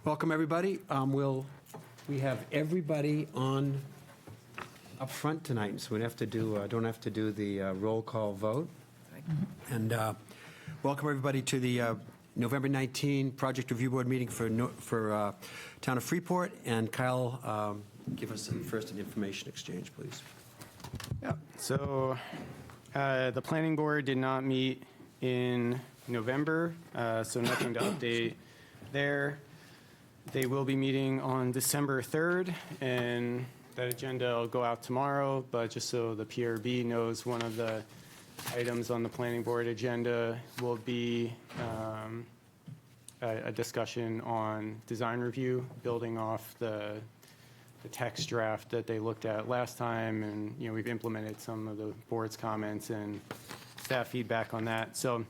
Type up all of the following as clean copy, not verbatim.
Welcome, everybody. We have everybody on up front tonight, so we don't have to do the roll call vote. And welcome, everybody, to the November 19 Project Review Board meeting for Town of Freeport. And Kyle, give us first an information exchange, please. Yeah. So the planning board did not meet in November, so nothing to update there. They will be meeting on December 3rd, and that agenda will go out tomorrow, but just so the PRB knows, one of the items on the planning board agenda will be a discussion on design review, building off the text draft that they looked at last time, and we've implemented some of the board's comments and staff feedback on that. So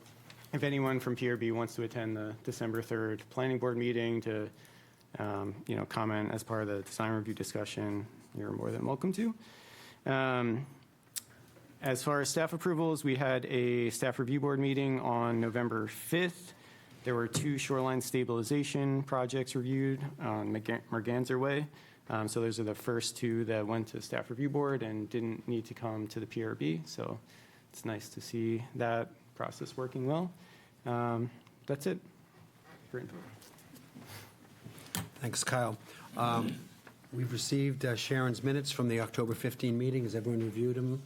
if anyone from PRB wants to attend the December 3rd planning board meeting to comment as part of the design review discussion, you're more than welcome to. As far as staff approvals, we had a staff review board meeting on November 5th. There were 2 shoreline stabilization projects reviewed on Merganser Way. So those are the first 2 that went to staff review board and didn't need to come to the PRB. So it's nice to see that process working well. That's it for info. Thanks, Kyle. We've received Sharon's minutes from the October 15 meeting. Has everyone reviewed them?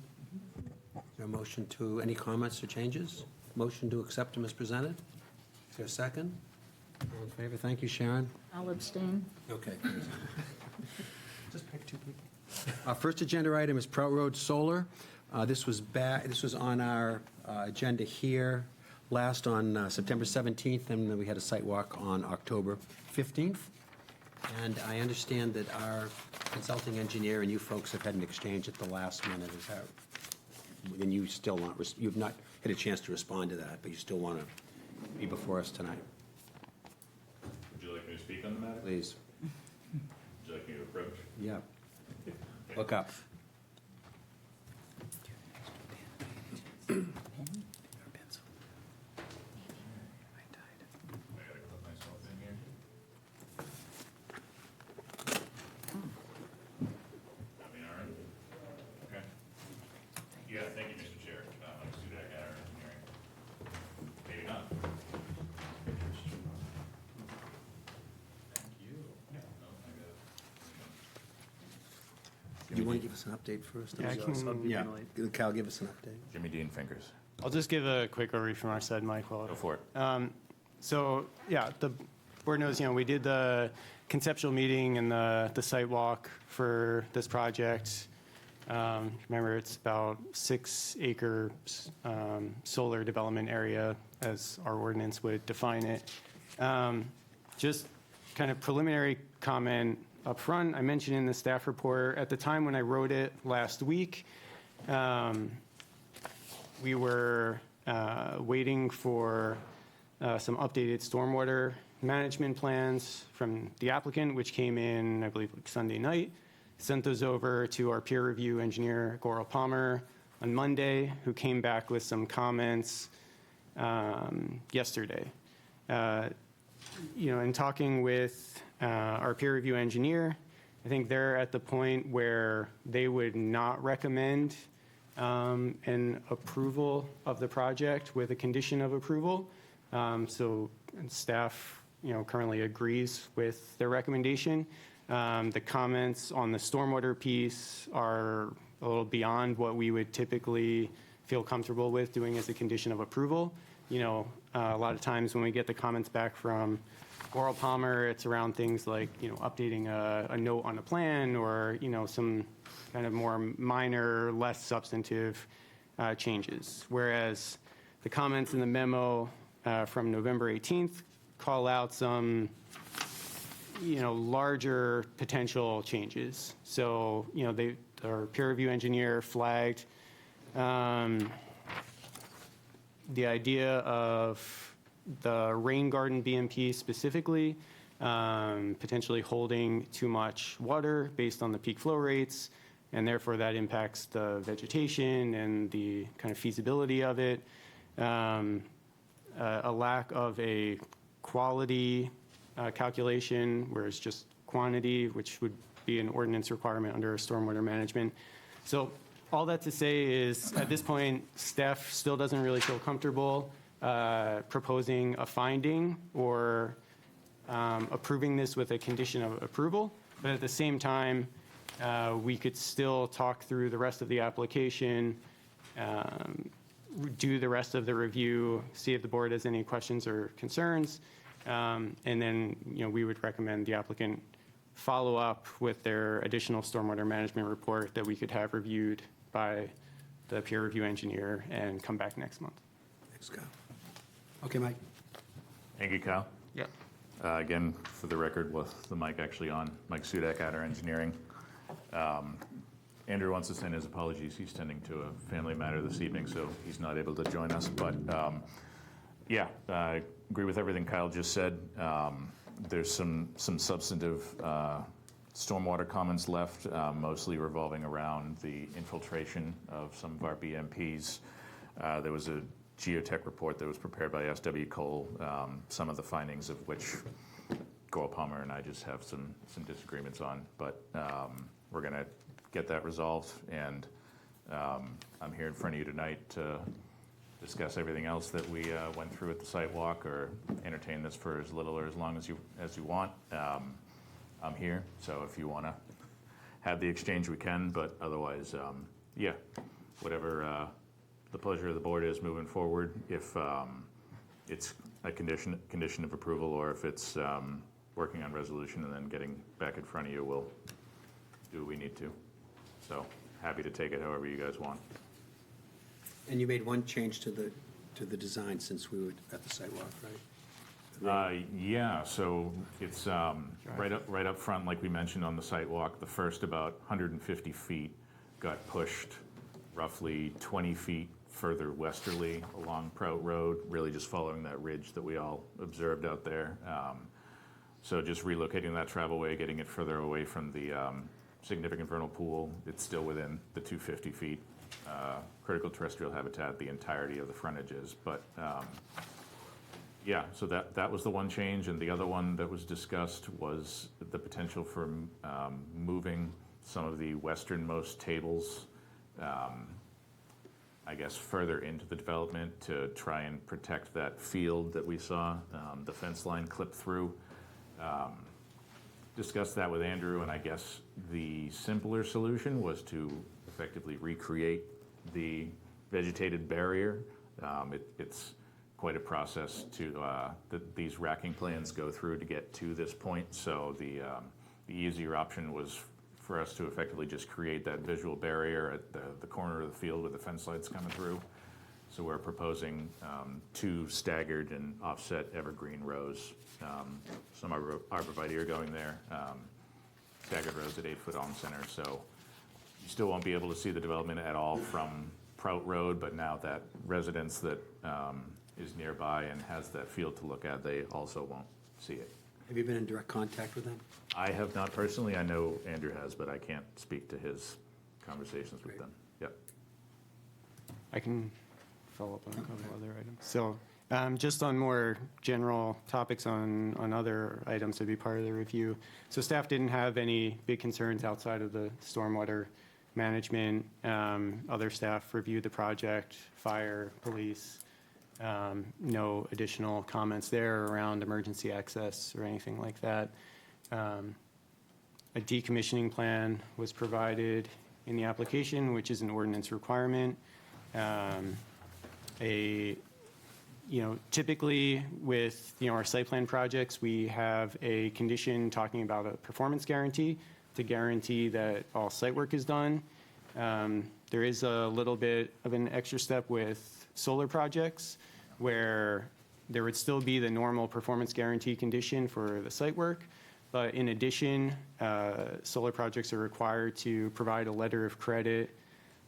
Is there a motion to, any comments or changes? Motion to accept them as presented? Is there a second? All in favor? Thank you, Sharon. I'll abstain. Okay. Just pick 2 people. Our first agenda item is Prout Road Solar. This was on our agenda here last on September 17th, and then we had a site walk on October 15th. And I understand that our consulting engineer and you folks have had an exchange at the last minute. Is that? And you still you've not had a chance to respond to that, but you still want to be before us tonight. Would you like me to speak on the matter? Please. Would you like me to approach? Yeah. Okay. Look up. I gotta clip myself in here. I mean, all right. Okay. Yeah, thank you, Mr. Chair. I'm Sudak at our engineering. Maybe not. Thank you. No, I got it. Do you want to give us an update first? Yeah, I can. Yeah. Kyle, give us an update. Jimmy Dean fingers. I'll just give a quick overview from our side, Mike. Go for it. So, yeah, the board knows, we did the conceptual meeting and the site walk for this project. Remember, it's about 6 acre solar development area, as our ordinance would define it. Just kind of preliminary comment up front, I mentioned in the staff report, at the time when I wrote it last week, we were waiting for some updated stormwater management plans from the applicant, which came in, I believe, like Sunday night. Sent those over to our peer review engineer, Goral Palmer, on Monday, who came back with some comments yesterday. In talking with our peer review engineer, I think they're at the point where they would not recommend an approval of the project with a condition of approval. So staff, currently agrees with their recommendation. The comments on the stormwater piece are a little beyond what we would typically feel comfortable with doing as a condition of approval. A lot of times when we get the comments back from Goral Palmer, it's around things like, updating a note on a plan or, some kind of more minor, less substantive changes. Whereas the comments in the memo from November 18th call out some, larger potential changes. So, our peer review engineer flagged the idea of the rain garden BMP specifically, potentially holding too much water based on the peak flow rates, and therefore that impacts the vegetation and the kind of feasibility of it. A lack of a quality calculation, where it's just quantity, which would be an ordinance requirement under stormwater management. So all that to say is, at this point, staff still doesn't really feel comfortable proposing a finding or approving this with a condition of approval. But at the same time, we could still talk through the rest of the application, do the rest of the review, see if the board has any questions or concerns, and then, we would recommend the applicant follow up with their additional stormwater management report that we could have reviewed by the peer review engineer and come back next month. Thanks, Kyle. Okay, Mike. Thank you, Kyle. Yep. Again, for the record, with the mic actually on, Mike Sudak, Adder Engineering. Andrew wants to send his apologies. He's tending to a family matter this evening, so he's not able to join us. But yeah, I agree with everything Kyle just said. There's some substantive stormwater comments left, mostly revolving around the infiltration of some of our BMPs. There was a geotech report that was prepared by S.W. Cole, some of the findings of which Gore Palmer and I just have some disagreements on. But we're going to get that resolved, and I'm here in front of you tonight to discuss everything else that we went through at the site walk, or entertain this for as little or as long as you want. I'm here, so if you want to have the exchange, we can, but otherwise, yeah, whatever the pleasure of the board is moving forward, if it's a condition of approval, or if it's working on resolution and then getting back in front of you, we'll do what we need to. So happy to take it however you guys want. And you made one change to the design since we were at the sidewalk, right? Yeah, so it's right up front, like we mentioned on the site walk, the first about 150 feet got pushed roughly 20 feet further westerly along Prout Road, really just following that ridge that we all observed out there. So just relocating that travelway, getting it further away from the significant vernal pool. It's still within the 250 feet. Critical terrestrial habitat, the entirety of the frontages. But yeah, so that was the one change. And the other one that was discussed was the potential for moving some of the westernmost tables, I guess, further into the development to try and protect that field that we saw, the fence line clipped through. Discussed that with Andrew, and I guess the simpler solution was to effectively recreate the vegetated barrier. It's quite a process that these racking plans go through to get to this point. So the easier option was for us to effectively just create that visual barrier at the corner of the field where the fence lights coming through. So we're proposing 2 staggered and offset evergreen rows. Some arborvitae going there, staggered rows at 8-foot on center. So you still won't be able to see the development at all from Prout Road, but now that residence that is nearby and has that field to look at, they also won't see it. Have you been in direct contact with them? I have not personally. I know Andrew has, but I can't speak to his conversations with them. Yep. I can follow up on a couple other items. So just on more general topics on other items to be part of the review. So staff didn't have any big concerns outside of the stormwater management. Other staff reviewed the project, fire, police. No additional comments there around emergency access or anything like that. A decommissioning plan was provided in the application, which is an ordinance requirement. Typically with our site plan projects, we have a condition talking about a performance guarantee to guarantee that all site work is done. There is a little bit of an extra step with solar projects where there would still be the normal performance guarantee condition for the site work, but in addition, solar projects are required to provide a letter of credit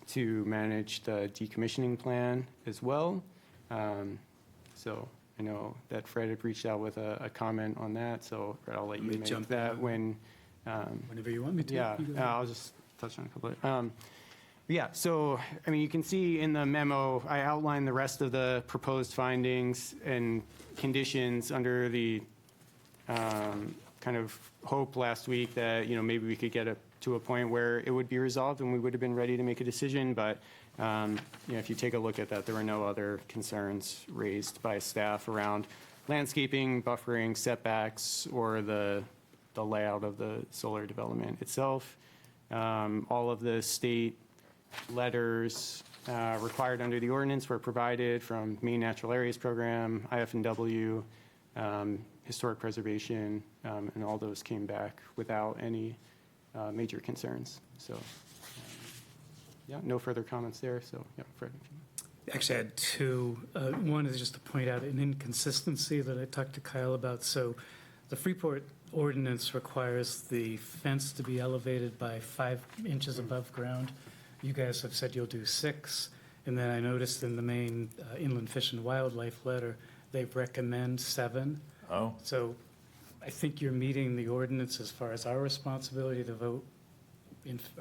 to manage the decommissioning plan as well. So I know that Fred had reached out with a comment on that, so Fred, I'll let you make jump that when. Whenever you want me to. Yeah, I'll just touch on a couple of. Yeah, so, you can see in the memo, I outlined the rest of the proposed findings and conditions under the kind of hope last week that, maybe we could get to a point where it would be resolved and we would have been ready to make a decision. But, if you take a look at that, there were no other concerns raised by staff around landscaping, buffering, setbacks, or the layout of the solar development itself. All of the state letters required under the ordinance were provided from Maine Natural Areas Program, IF&W, historic preservation, and all those came back without any major concerns. So, no further comments there. So, Fred. Actually, I had two. One is just to point out an inconsistency that I talked to Kyle about. So the Freeport ordinance requires the fence to be elevated by 5 inches above ground. You guys have said you'll do 6. And then I noticed in the Maine Inland Fish and Wildlife letter, they recommend 7. Oh, So I think you're meeting the ordinance as far as our responsibility to vote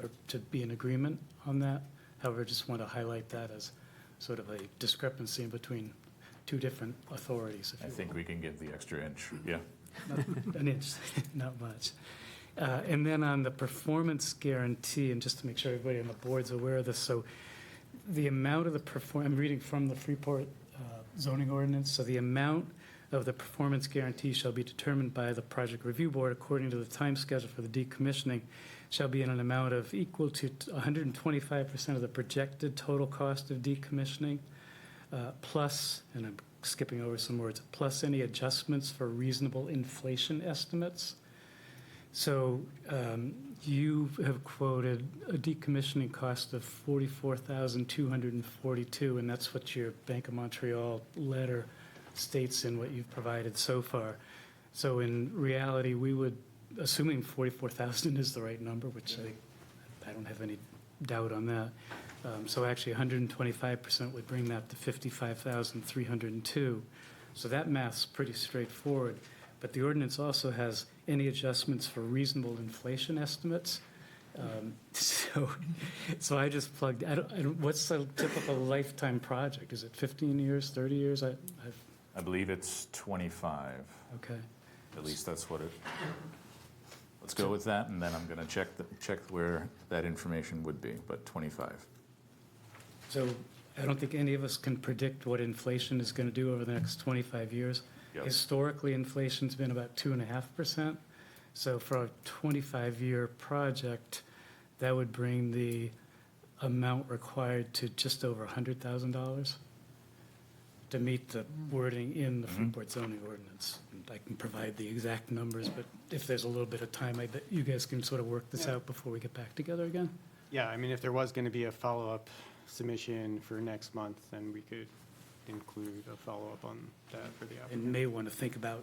or to be in agreement on that. However, I just want to highlight that as sort of a discrepancy between 2 different authorities, if I you think we can give the extra inch, yeah. will. An inch, not much. And then on the performance guarantee, and just to make sure everybody on the board's aware of this, so the amount of the I'm reading from the Freeport zoning ordinance, so the amount of the performance guarantee shall be determined by the project review board according to the time schedule for the decommissioning, shall be in an amount of equal to 125% of the projected total cost of decommissioning, plus, and I'm skipping over some words, plus any adjustments for reasonable inflation estimates. So you have quoted a decommissioning cost of $44,242, and that's what your Bank of Montreal letter states in what you've provided so far. So in reality, we would, assuming 44,000 is the right number, which I don't have any doubt on that. So actually 125% would bring that to 55,302. So that math's pretty straightforward. But the ordinance also has any adjustments for reasonable inflation estimates. So I just plugged, what's the typical lifetime project? Is it 15 years, 30 years? I believe it's 25. Okay. At least that's what it, let's go with that, and then I'm going to check where that information would be, but 25. So I don't think any of us can predict what inflation is going to do over the next 25 years. Yep. Historically, inflation's been about 2.5%. So for a 25-year project, that would bring the amount required to just over $100,000 to meet the wording in the Freeport zoning ordinance. And I can provide the exact numbers, but if there's a little bit of time, I bet you guys can sort of work this out before we get back together again. Yeah, I mean, if there was going to be a follow-up submission for next month, then we could include a follow-up on that for the And applicant. may want to think about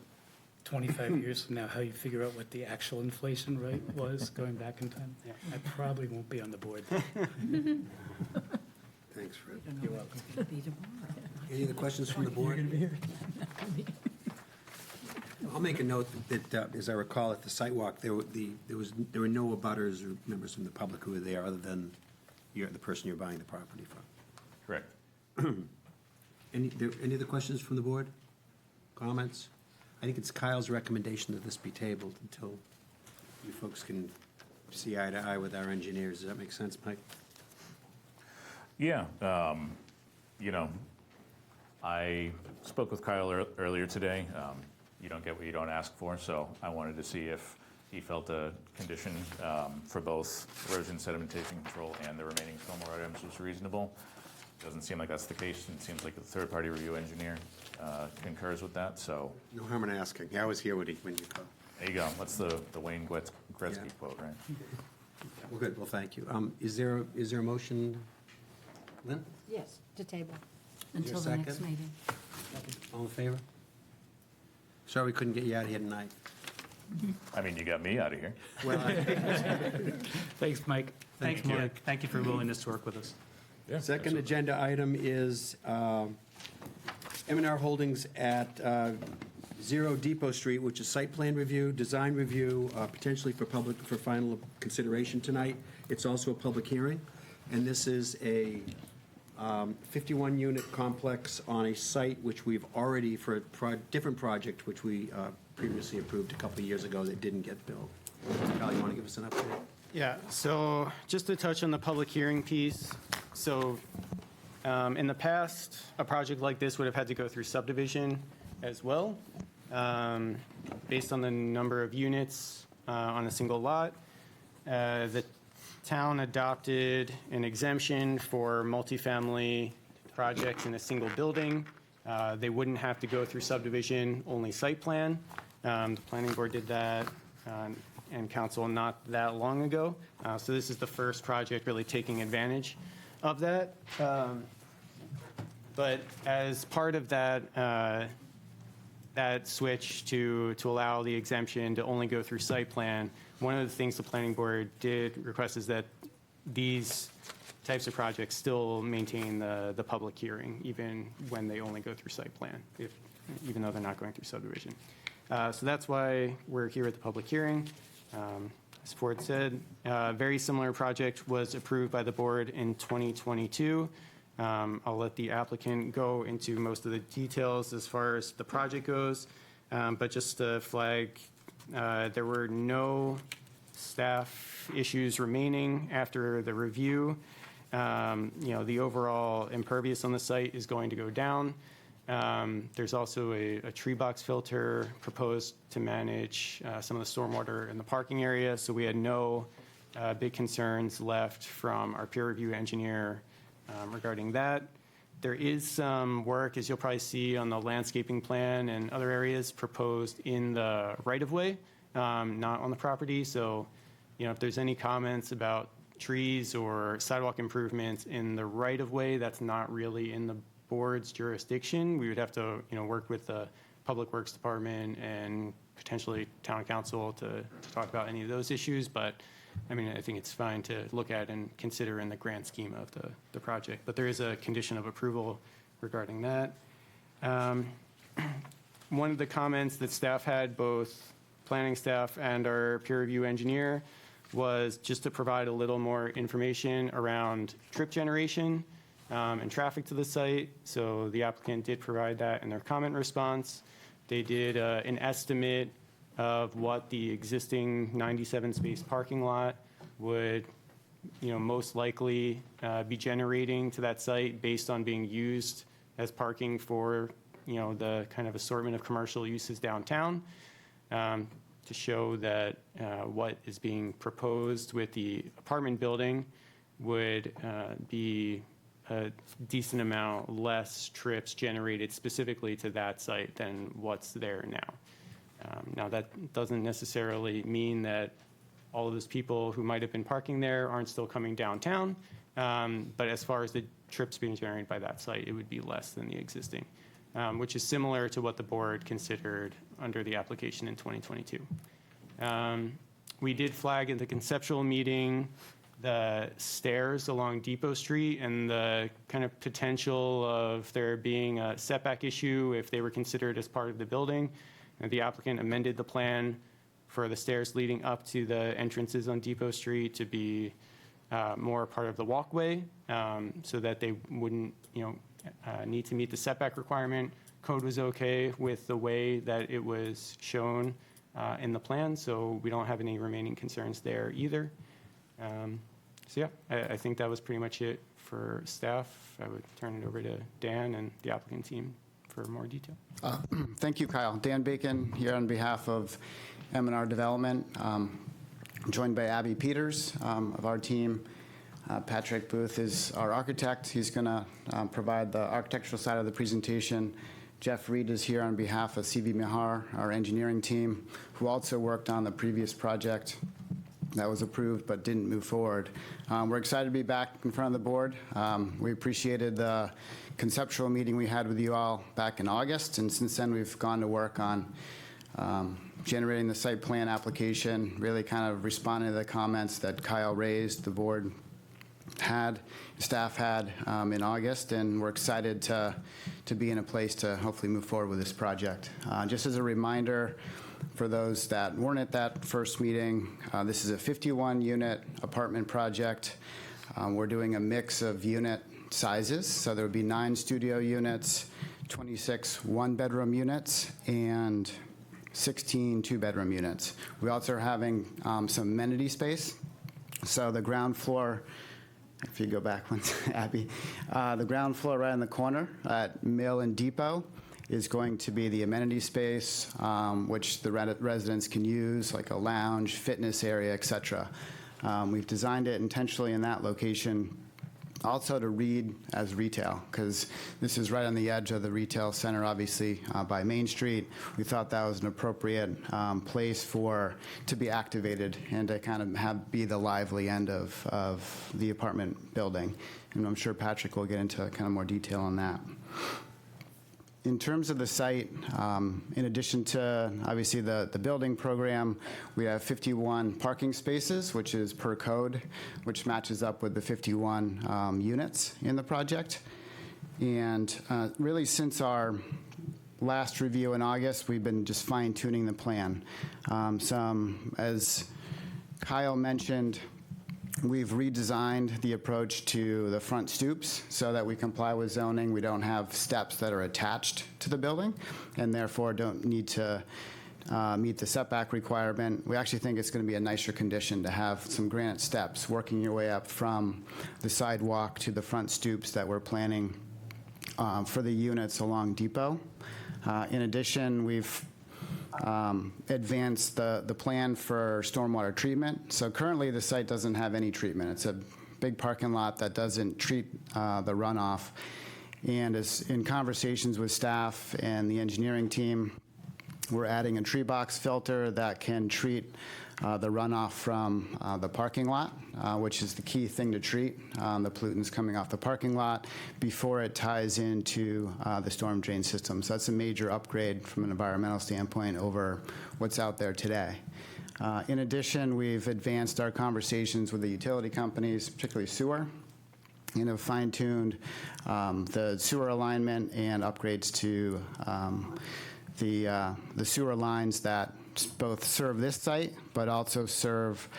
25 years from now, how you figure out what the actual inflation rate was going back in time. Yeah. I probably won't be on the board then. Thanks, Fred. You're welcome. Any other questions from the board? I'll make a note that, as I recall, at the site walk, there were no abutters or members from the public who were there other than the person you're buying the property from. Correct. Any other questions from the board? Comments? I think it's Kyle's recommendation that this be tabled until you folks can see eye to eye with our engineers. Does that make sense, Mike? Yeah, I spoke with Kyle earlier today. You don't get what you don't ask for, so I wanted to see if he felt a condition for both erosion sedimentation control and the remaining stormwater items was reasonable. Doesn't seem like that's the case. It seems like the third-party review engineer concurs with that, so. No harm in asking. I always hear when you call. There you go. That's the Wayne Gretzky Yeah. quote, right? Well, good. Well, thank you. Is there a motion, Lynn? Yes, to table Is there a until the next second? meeting. All in favor? Sorry we couldn't get you out of here tonight. I mean, you got me out of here. Well, Thanks, Mike. Thank you. you. Thank you for your willingness to work with us. second agenda item is M&R Holdings at 0 Depot Street, which is site plan review, design review, potentially for final consideration tonight. It's also a public hearing, and this is a 51-unit complex on a site which we've already, for a different project, which we previously approved a couple of years ago that didn't get built. Kyle, you want to give us an update? Yeah, so just to touch on the public hearing piece. So in the past, a project like this would have had to go through subdivision as well, based on the number of units on a single lot. The town adopted an exemption for multifamily projects in a single building. They wouldn't have to go through subdivision, only site plan. The planning board did that and council not that long ago. So this is the first project really taking advantage of that. But as part of that, that switch to allow the exemption to only go through site plan, one of the things the planning board did request is that these types of projects still maintain the public hearing, even when they only go through site plan, even though they're not going through subdivision. So that's why we're here at the public hearing. As Ford said, a very similar project was approved by the board in 2022. I'll let the applicant go into most of the details as far as the project goes, but just to flag, there were no staff issues remaining after the review. The overall impervious on the site is going to go down. There's also a tree box filter proposed to manage some of the stormwater in the parking area, so we had no big concerns left from our peer review engineer regarding that. There is some work, as you'll probably see on the landscaping plan and other areas, proposed in the right-of-way, not on the property. So, if there's any comments about trees or sidewalk improvements in the right-of-way, that's not really in the board's jurisdiction. We would have to, work with the Public Works Department and potentially Town Council to talk about any of those issues. But I think it's fine to look at and consider in the grand scheme of the project. But there is a condition of approval regarding that. One of the comments that staff had, both planning staff and our peer review engineer, was just to provide a little more information around trip generation and traffic to the site. So the applicant did provide that in their comment response. They did an estimate of what the existing 97-space parking lot would, most likely be generating to that site based on being used as parking for, the kind of assortment of commercial uses downtown, to show that what is being proposed with the apartment building would be a decent amount less trips generated specifically to that site than what's there now. Now, that doesn't necessarily mean that all of those people who might have been parking there aren't still coming downtown, but as far as the trips being generated by that site, it would be less than the existing, which is similar to what the board considered under the application in 2022. We did flag in the conceptual meeting the stairs along Depot Street and the kind of potential of there being a setback issue if they were considered as part of the building. And the applicant amended the plan for the stairs leading up to the entrances on Depot Street to be more part of the walkway, so that they wouldn't, need to meet the setback requirement. Code was okay with the way that it was shown in the plan, so we don't have any remaining concerns there either. I think that was pretty much it for staff. I would turn it over to Dan and the applicant team for more detail. Thank you, Kyle. Dan Bacon here on behalf of M&R Development, joined by Abby Peters of our team. Patrick Booth is our architect. He's going to provide the architectural side of the presentation. Jeff Reed is here on behalf of CV Mihar, our engineering team, who also worked on the previous project that was approved but didn't move forward. We're excited to be back in front of the board. We appreciated the conceptual meeting we had with you all back in August, and since then we've gone to work on generating the site plan application, really kind of responding to the comments that Kyle raised, the board had, staff had in August, and we're excited to be in a place to hopefully move forward with this project. Just as a reminder, for those that weren't at that first meeting, this is a 51-unit apartment project. We're doing a mix of unit sizes, so there would be 9 studio units, 26 one-bedroom units, and 16 two-bedroom units. We also are having some amenity space. So the ground floor, if you go back one, Abby, the ground floor right in the corner at Mill and Depot is going to be the amenity space, which the residents can use, like a lounge, fitness area, et cetera. We've designed it intentionally in that location also to read as retail, because this is right on the edge of the retail center, obviously, by Main Street. We thought that was an appropriate place to be activated and to kind of be the lively end of the apartment building. And I'm sure Patrick will get into kind of more detail on that. In terms of the site, in addition to, obviously, the building program, we have 51 parking spaces, which is per code, which matches up with the 51 units in the project. And really, since our last review in August, we've been just fine-tuning the plan. As Kyle mentioned, we've redesigned the approach to the front stoops so that we comply with zoning. We don't have steps that are attached to the building and therefore don't need to meet the setback requirement. We actually think it's going to be a nicer condition to have some granite steps working your way up from the sidewalk to the front stoops that we're planning for the units along Depot. In addition, we've advance the plan for stormwater treatment. So currently the site doesn't have any treatment. It's a big parking lot that doesn't treat the runoff. And as in conversations with staff and the engineering team, we're adding a tree box filter that can treat the runoff from the parking lot, which is the key thing to treat, the pollutants coming off the parking lot before it ties into the storm drain system. So that's a major upgrade from an environmental standpoint over what's out there today. In addition, we've advanced our conversations with the utility companies, particularly sewer, and have fine-tuned the sewer alignment and upgrades to the sewer lines that both serve this site, but also serve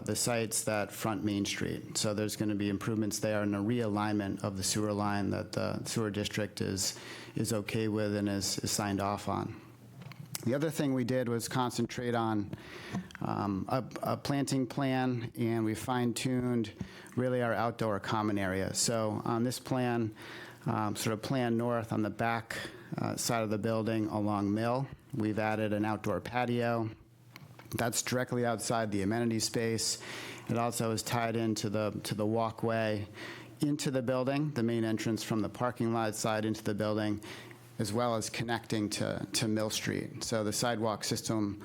the sites that front Main Street. So there's going to be improvements there and a realignment of the sewer line that the sewer district is okay with and is signed off on. The other thing we did was concentrate on a planting plan, and we fine-tuned really our outdoor common area. So on this plan, sort of plan north on the back side of the building along Mill, we've added an outdoor patio. That's directly outside the amenity space. It also is tied into the walkway into the building, the main entrance from the parking lot side into the building, as well as connecting to Mill Street. So the sidewalk system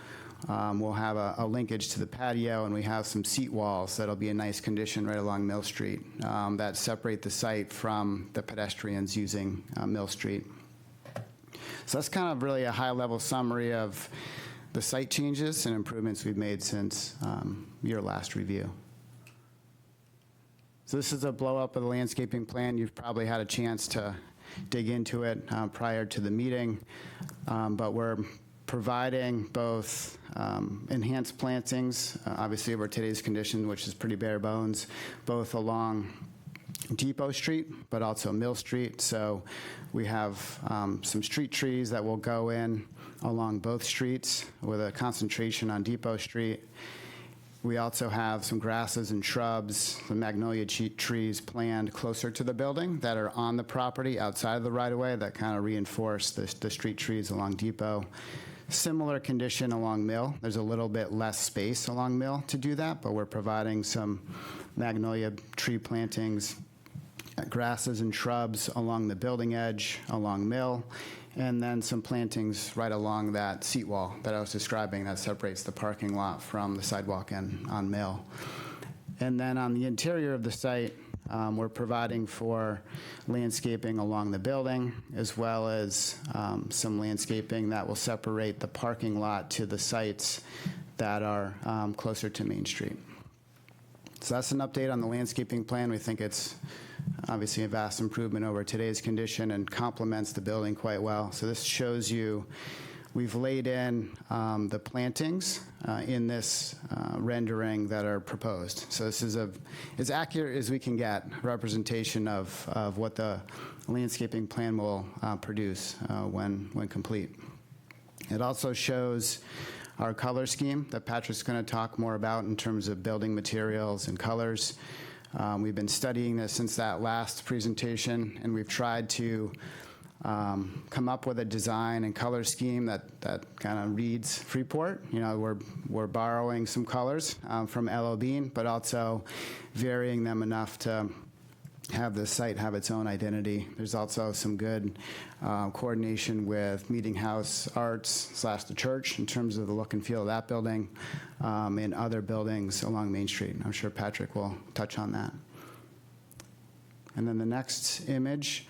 will have a linkage to the patio, and we have some seat walls that'll be in nice condition right along Mill Street that separate the site from the pedestrians using Mill Street. So that's kind of really a high-level summary of the site changes and improvements we've made since your last review. So this is a blow-up of the landscaping plan. You've probably had a chance to dig into it prior to the meeting, but we're providing both enhanced plantings, obviously over today's condition, which is pretty bare bones, both along Depot Street, but also Mill Street. So we have some street trees that will go in along both streets with a concentration on Depot Street. We also have some grasses and shrubs, the magnolia trees planned closer to the building that are on the property outside of the right-of-way that kind of reinforce the street trees along Depot. Similar condition along Mill. There's a little bit less space along Mill to do that, but we're providing some magnolia tree plantings, grasses and shrubs along the building edge along Mill, and then some plantings right along that seat wall that I was describing that separates the parking lot from the sidewalk on Mill. And then on the interior of the site, we're providing for landscaping along the building, as well as some landscaping that will separate the parking lot to the sites that are closer to Main Street. So that's an update on the landscaping plan. We think it's obviously a vast improvement over today's condition and complements the building quite well. So this shows you we've laid in the plantings in this rendering that are proposed. So this is as accurate as we can get representation of what the landscaping plan will produce when complete. It also shows our color scheme that Patrick's going to talk more about in terms of building materials and colors. We've been studying this since that last presentation, and we've tried to come up with a design and color scheme that kind of reads Freeport. You know, we're borrowing some colors from LL Bean, but also varying them enough to have the site have its own identity. There's also some good coordination with Meeting House Arts / the church in terms of the look and feel of that building and other buildings along Main Street. I'm sure Patrick will touch on that. And then the next image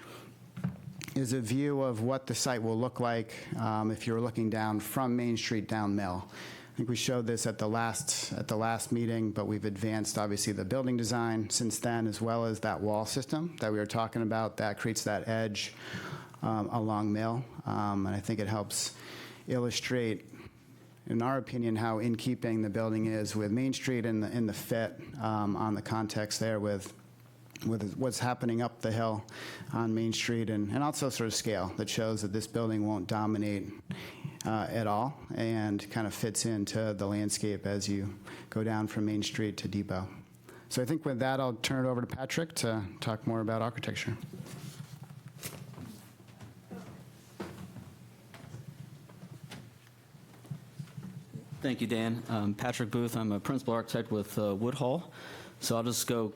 is a view of what the site will look like if you're looking down from Main Street down Mill. I think we showed this at the last meeting, but we've advanced, obviously, the building design since then, as well as that wall system that we were talking about that creates that edge along Mill. And I think it helps illustrate, in our opinion, how in keeping the building is with Main Street and the fit on the context there with what's happening up the hill on Main Street, and also sort of scale that shows that this building won't dominate at all and kind of fits into the landscape as you go down from Main Street to Depot. So I think with that, I'll turn it over to Patrick to talk more about architecture. Thank you, Dan. Patrick Booth. I'm a principal architect with Woodhull. So I'll just go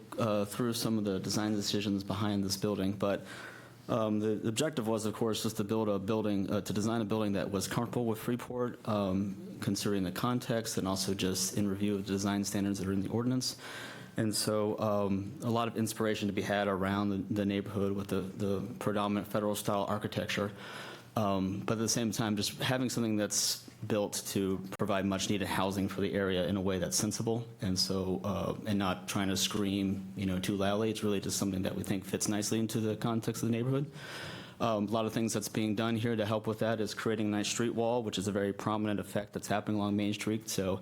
through some of the design decisions behind this building. But the objective was, of course, just to build a building, to design a building that was comfortable with Freeport, considering the context and also just in review of the design standards that are in the ordinance. And so a lot of inspiration to be had around the neighborhood with the predominant federal-style architecture. But at the same time, just having something that's built to provide much-needed housing for the area in a way that's sensible, and so and not trying to scream, too loudly. It's really just something that we think fits nicely into the context of the neighborhood. A lot of things that's being done here to help with that is creating a nice street wall, which is a very prominent effect that's happening along Main Street. So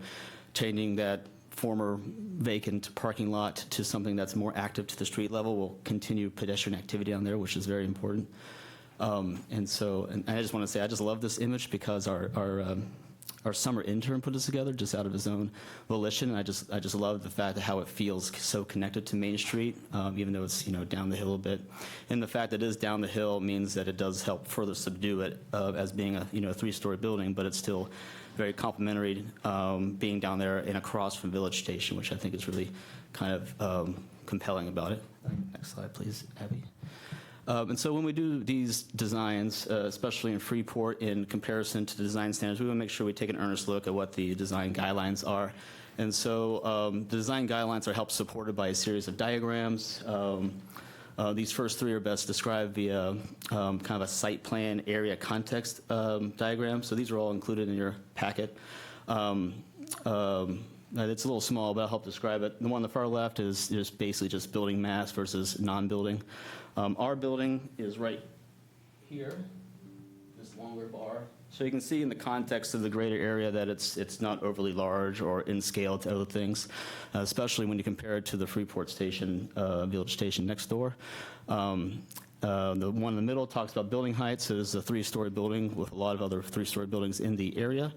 changing that former vacant parking lot to something that's more active to the street level will continue pedestrian activity on there, which is very important. And I just want to say, I just love this image because our summer intern put this together just out of his own volition. And I just love the fact that how it feels so connected to Main Street, even though it's, down the hill a bit. And the fact that it is down the hill means that it does help further subdue it as being a three-story building, but it's still very complimentary being down there and across from Village Station, which I think is really kind of compelling about it. Next slide, please, Abby. And so when we do these designs, especially in Freeport, in comparison to the design standards, we want to make sure we take an earnest look at what the design guidelines are. And so the design guidelines are helped supported by a series of diagrams. These first three are best described via kind of a site plan area context diagram. So these are all included in your packet. It's a little small, but I'll help describe it. The one on the far left is just basically just building mass versus non-building. Our building is right here, this longer bar. So you can see in the context of the greater area that it's not overly large or in scale to other things, especially when you compare it to the Freeport Station, Village Station next door. The one in the middle talks about building heights. It is a three-story building with a lot of other three-story buildings in the area.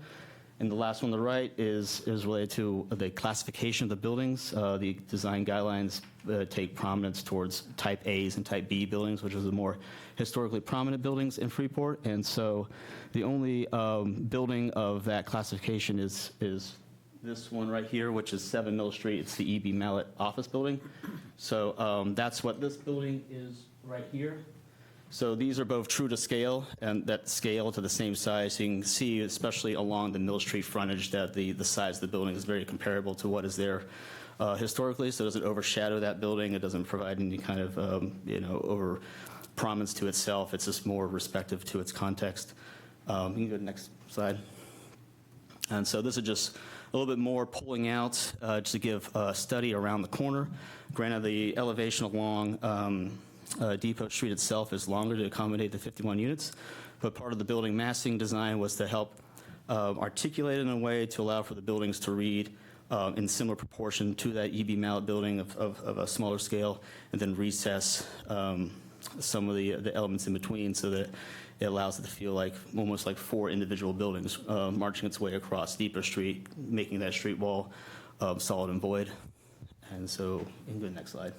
And the last one on the right is related to the classification of the buildings. The design guidelines take prominence towards type A's and type B buildings, which are the more historically prominent buildings in Freeport. And so the only building of that classification is this one right here, which is 7 Mill Street. It's the E.B. Mallet office building. So that's what this building is right here. So these are both true to scale, and that scale to the same size. So you can see, especially along the Mill Street frontage, that the size of the building is very comparable to what is there historically. So it doesn't overshadow that building. It doesn't provide any kind of over prominence to itself. It's just more respective to its context. You can go to the next slide. And so this is just a little bit more pulling out just to give a study around the corner. Granted, the elevation along Depot Street itself is longer to accommodate the 51 units, but part of the building massing design was to help articulate it in a way to allow for the buildings to read in similar proportion to that E.B. Mallet building of a smaller scale, and then recess some of the elements in between so that it allows it to feel like almost like 4 individual buildings marching its way across Depot Street, making that street wall solid and void. And so, you can go to the next slide.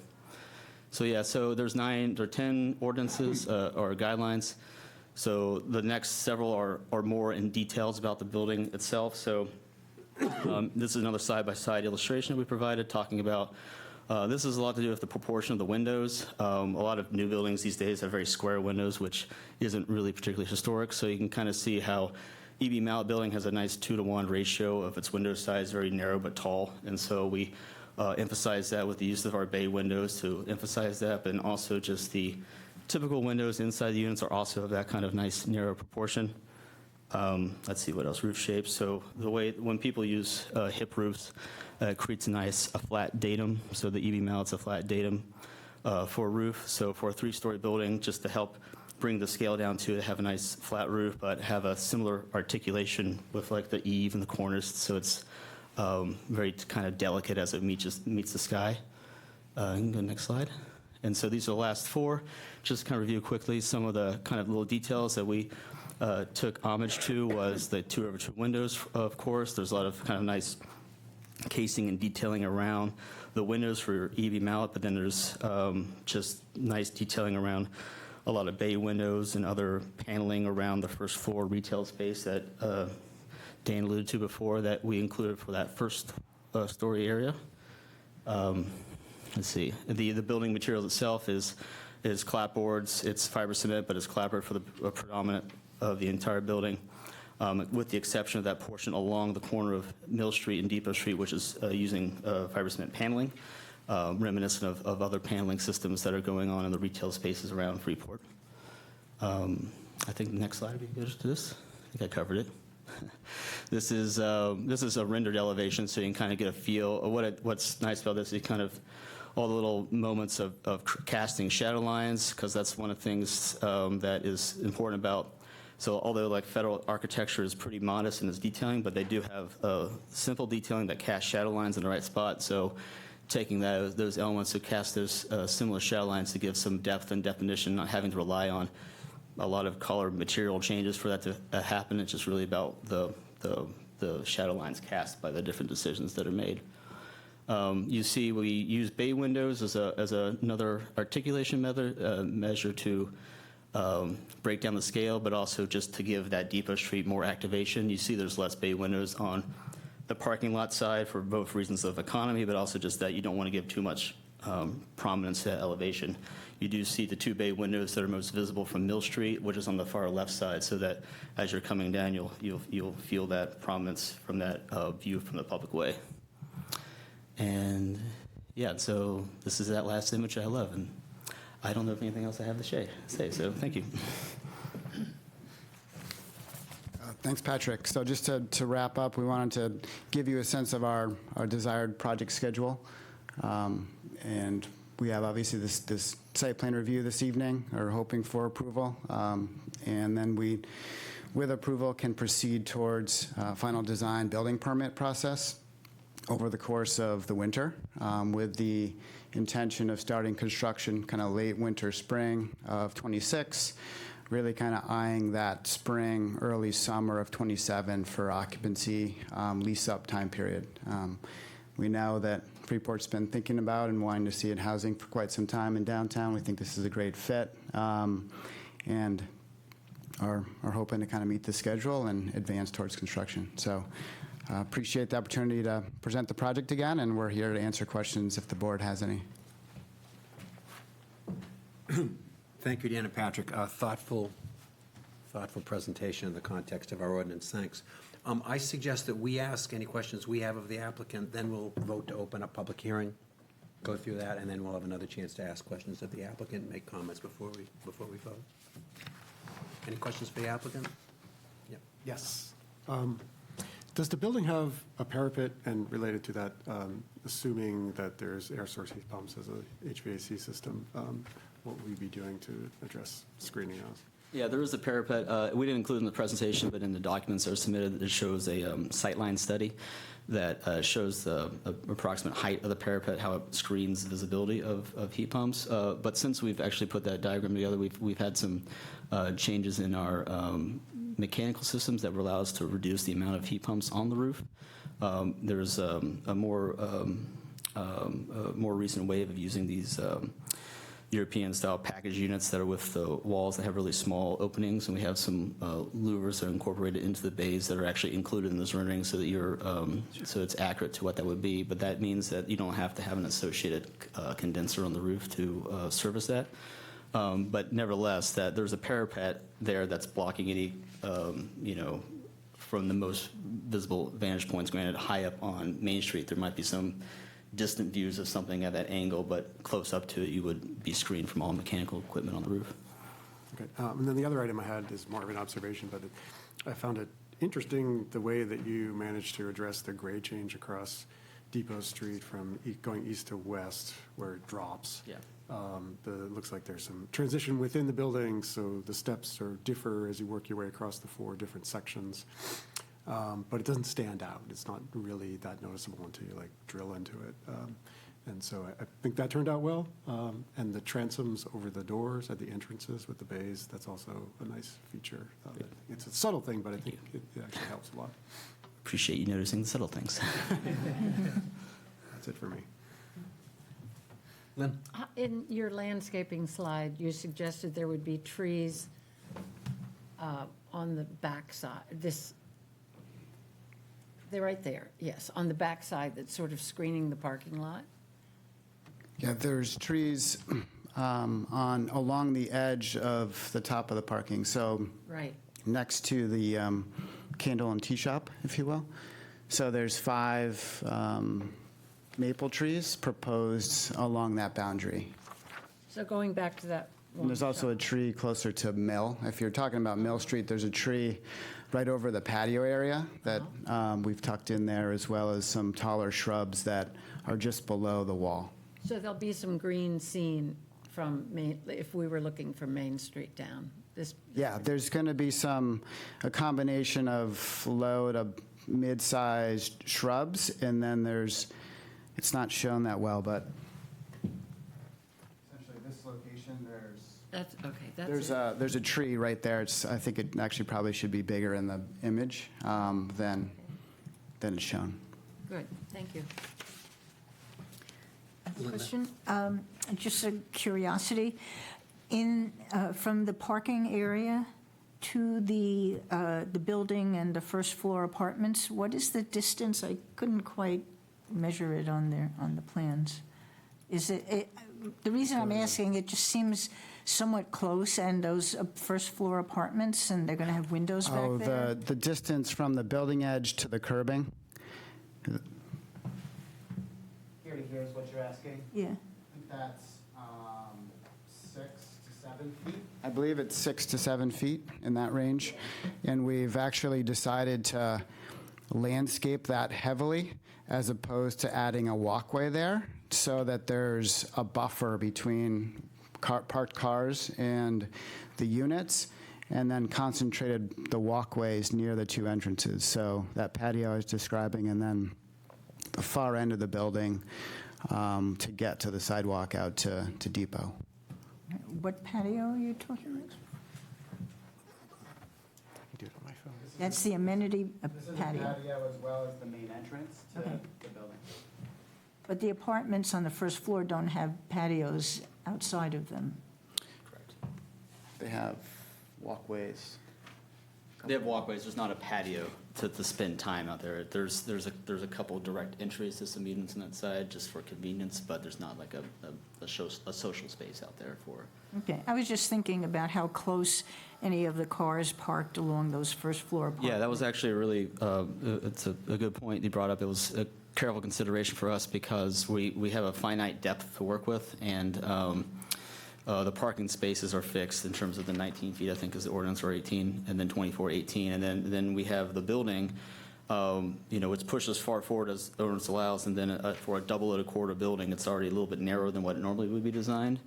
So yeah, so there's 10 ordinances or guidelines. So the next several are more in details about the building itself. So this is another side-by-side illustration that we provided talking about, this has a lot to do with the proportion of the windows. A lot of new buildings these days have very square windows, which isn't really particularly historic. So you can kind of see how EB Mallet building has a nice 2-to-1 ratio of its window size, very narrow but tall. And so we emphasize that with the use of our bay windows to emphasize that, and also just the typical windows inside the units are also of that kind of nice narrow proportion. Let's see what else, roof shapes. So the way, when people use hip roofs, it creates a flat datum. So the EB Mallet's a flat datum for a roof. So for a 3-story building, just to help bring the scale down to have a nice flat roof, but have a similar articulation with like the eave and the corners. So it's very kind of delicate as it meets the sky. You can go next slide. And so these are the last 4. Just kind of review quickly some of the kind of little details that we took homage to was the 2-over-2 windows, of course. There's a lot of kind of nice casing and detailing around the windows for EB Mallet, but then there's just nice detailing around a lot of bay windows and other paneling around the first floor retail space that Dan alluded to before that we included for that first story area. Let's see. The building materials itself is clapboards. It's fiber cement, but it's clapboard for the predominant of the entire building, with the exception of that portion along the corner of Mill Street and Depot Street, which is using fiber cement paneling, reminiscent of other paneling systems that are going on in the retail spaces around Freeport. I think the next slide would be good to this. I think I covered it. This is a rendered elevation, so you can kind of get a feel of what's nice about this is kind of all the little moments of casting shadow lines, because that's one of the things that is important about. So although like federal architecture is pretty modest in its detailing, but they do have simple detailing that casts shadow lines in the right spot. So taking those elements to cast those similar shadow lines to give some depth and definition, not having to rely on a lot of color material changes for that to happen. It's just really about the shadow lines cast by the different decisions that are made. You see we use bay windows as another articulation measure to break down the scale, but also just to give that Depot Street more activation. You see there's less bay windows on the parking lot side for both reasons of economy, but also just that you don't want to give too much prominence to that elevation. You do see the 2 bay windows that are most visible from Mill Street, which is on the far left side, so that as you're coming down, you'll feel that prominence from that view from the public way. And yeah, so this is that last image I love, and I don't know if anything else I have to say, so thank you. Thanks, Patrick. So just to wrap up, we wanted to give you a sense of our desired project schedule. And we have obviously this site plan review this evening, or hoping for approval. And then we, with approval, can proceed towards final design building permit process over the course of the winter, with the intention of starting construction kind of late winter, spring of 26, really kind of eyeing that spring, early summer of 27 for occupancy lease-up time period. We know that Freeport's been thinking about and wanting to see it housing for quite some time in downtown. We think this is a great fit, and are hoping to kind of meet the schedule and advance towards construction. So appreciate the opportunity to present the project again, and we're here to answer questions if the board has any. Thank you, Dan and Patrick. Thoughtful presentation in the context of our ordinance. Thanks. I suggest that we ask any questions we have of the applicant, then we'll vote to open up public hearing, go through that, and then we'll have another chance to ask questions of the applicant, make comments before we vote. Any questions for the applicant? Yep. Yes. Does the building have a parapet, and related to that, assuming that there's air source heat pumps as a HVAC system, what will we be doing to address screening out? Yeah, there is a parapet. We didn't include it in the presentation, but in the documents that are submitted, it shows a sightline study that shows the approximate height of the parapet, how it screens visibility of heat pumps. But since we've actually put that diagram together, we've had some changes in our mechanical systems that will allow us to reduce the amount of heat pumps on the roof. There's a more recent way of using these European-style package units that are with the walls that have really small openings, and we have some louvers that are incorporated into the bays that are actually included in those renderings, so that so it's accurate to what that would be. But that means that you don't have to have an associated condenser on the roof to service that. But nevertheless, that there's a parapet there that's blocking any, from the most visible vantage points. Granted, high up on Main Street, there might be some distant views of something at that angle, but close up to it, you would be screened from all mechanical equipment on the roof. Okay, and then the other item I had is more of an observation, but I found it interesting the way that you managed to address the grade change across Depot Street from going east to west, where it drops. Yeah. It looks like there's some transition within the building, so the steps differ as you work your way across the 4 different sections. But it doesn't stand out. It's not really that noticeable until you drill into it. And so I think that turned out well. And the transoms over the doors at the entrances with the bays, that's also a nice feature. It's a subtle thing, but I think it actually helps a lot. Appreciate you noticing the subtle things. That's it for me. Lynn? In your landscaping slide, you suggested there would be trees on the backside. They're right there, yes, on the backside that's sort of screening the parking lot. Yeah, there's trees along the edge of the top of the parking, so Right. next to the candle and tea shop, if you will. So there's 5 maple trees proposed along that boundary. So going back to that And one. there's also a tree closer to Mill. If you're talking about Mill Street, there's a tree right over the patio area that we've tucked in there, as well as some taller shrubs that are just below the wall. So there'll be some green seen from Main, if we were looking from Main Street down. Yeah, there's going to be a combination of low to mid-sized shrubs, and then it's not shown that well, but essentially this location, That's, okay, that's it. there's a tree right there. I think it actually probably should be bigger in the image than it's shown. Good, thank you. Question, just a curiosity. From the parking area to the building and the first floor apartments, what is the distance? I couldn't quite measure it on the plans. Is it the reason I'm asking, it just seems somewhat close, and those first floor apartments, and they're going to have windows back there? The distance from the building edge to the curbing? Here to here is what you're asking? Yeah. I think that's 6 to 7 feet. I believe it's 6 to 7 feet, in that range. And we've actually decided to landscape that heavily, as opposed to adding a walkway there, so that there's a buffer between parked cars and the units, and then concentrated the walkways near the 2 entrances. So that patio I was describing, and then the far end of the building to get to the sidewalk out to Depot. What patio are you talking about? Do it on my phone. That's the amenity patio. as well as the main entrance to Okay. the building. But the apartments on the first floor don't have patios outside of them. Correct. They have walkways. They have walkways. There's not a patio to spend time out there. There's a couple direct entries to some units on that side just for convenience, but there's not like a social space out there for. Okay, I was just thinking about how close any of the cars parked along those first floor apartments. Yeah, that was actually a really, it's a good point you brought up. It was a careful consideration for us because we have a finite depth to work with, and the parking spaces are fixed in terms of the 19 feet, I think is the ordinance, or 18, and then 24, 18. And then we have the building, it's pushed as far forward as the ordinance allows, and then for a double-loaded quarter building, it's already a little bit narrower than what it normally would be designed,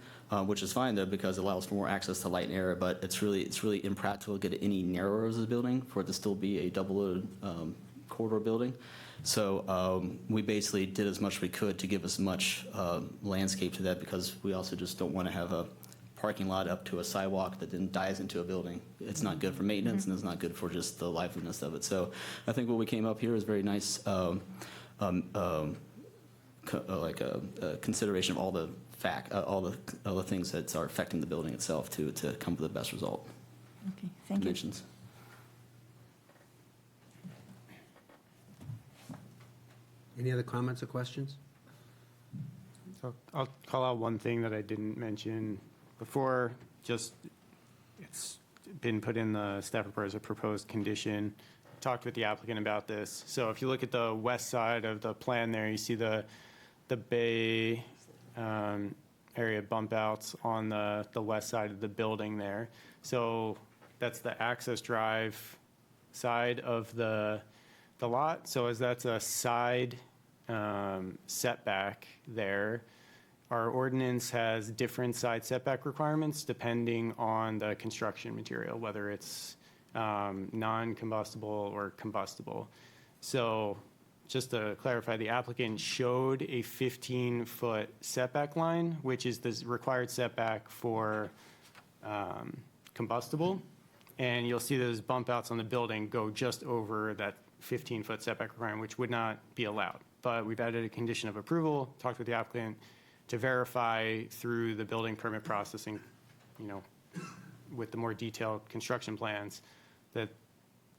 which is fine, though, because it allows for more access to light and air, but it's really impractical to get it any narrower as a building for it to still be a double-loaded corridor building. So we basically did as much as we could to give as much landscape to that, because we also just don't want to have a parking lot up to a sidewalk that then dies into a building. It's not good for maintenance, and it's not good for just the liveliness of it. So I think what we came up here is very nice, like a consideration of all the all the things that are affecting the building itself to come with the best result. Okay, thank you. Dimensions. Any other comments or questions? So I'll call out one thing that I didn't mention before. Just, it's been put in the staff report as a proposed condition. Talked with the applicant about this. So if you look at the west side of the plan there, you see the bay area bump outs on the west side of the building there. So that's the access drive side of the lot. So as that's a side setback there, our ordinance has different side setback requirements depending on the construction material, whether it's non-combustible or combustible. So just to clarify, the applicant showed a 15-foot setback line, which is the required setback for combustible. And you'll see those bump outs on the building go just over that 15-foot setback requirement, which would not be allowed. But we've added a condition of approval, talked with the applicant to verify through the building permit processing, with the more detailed construction plans, that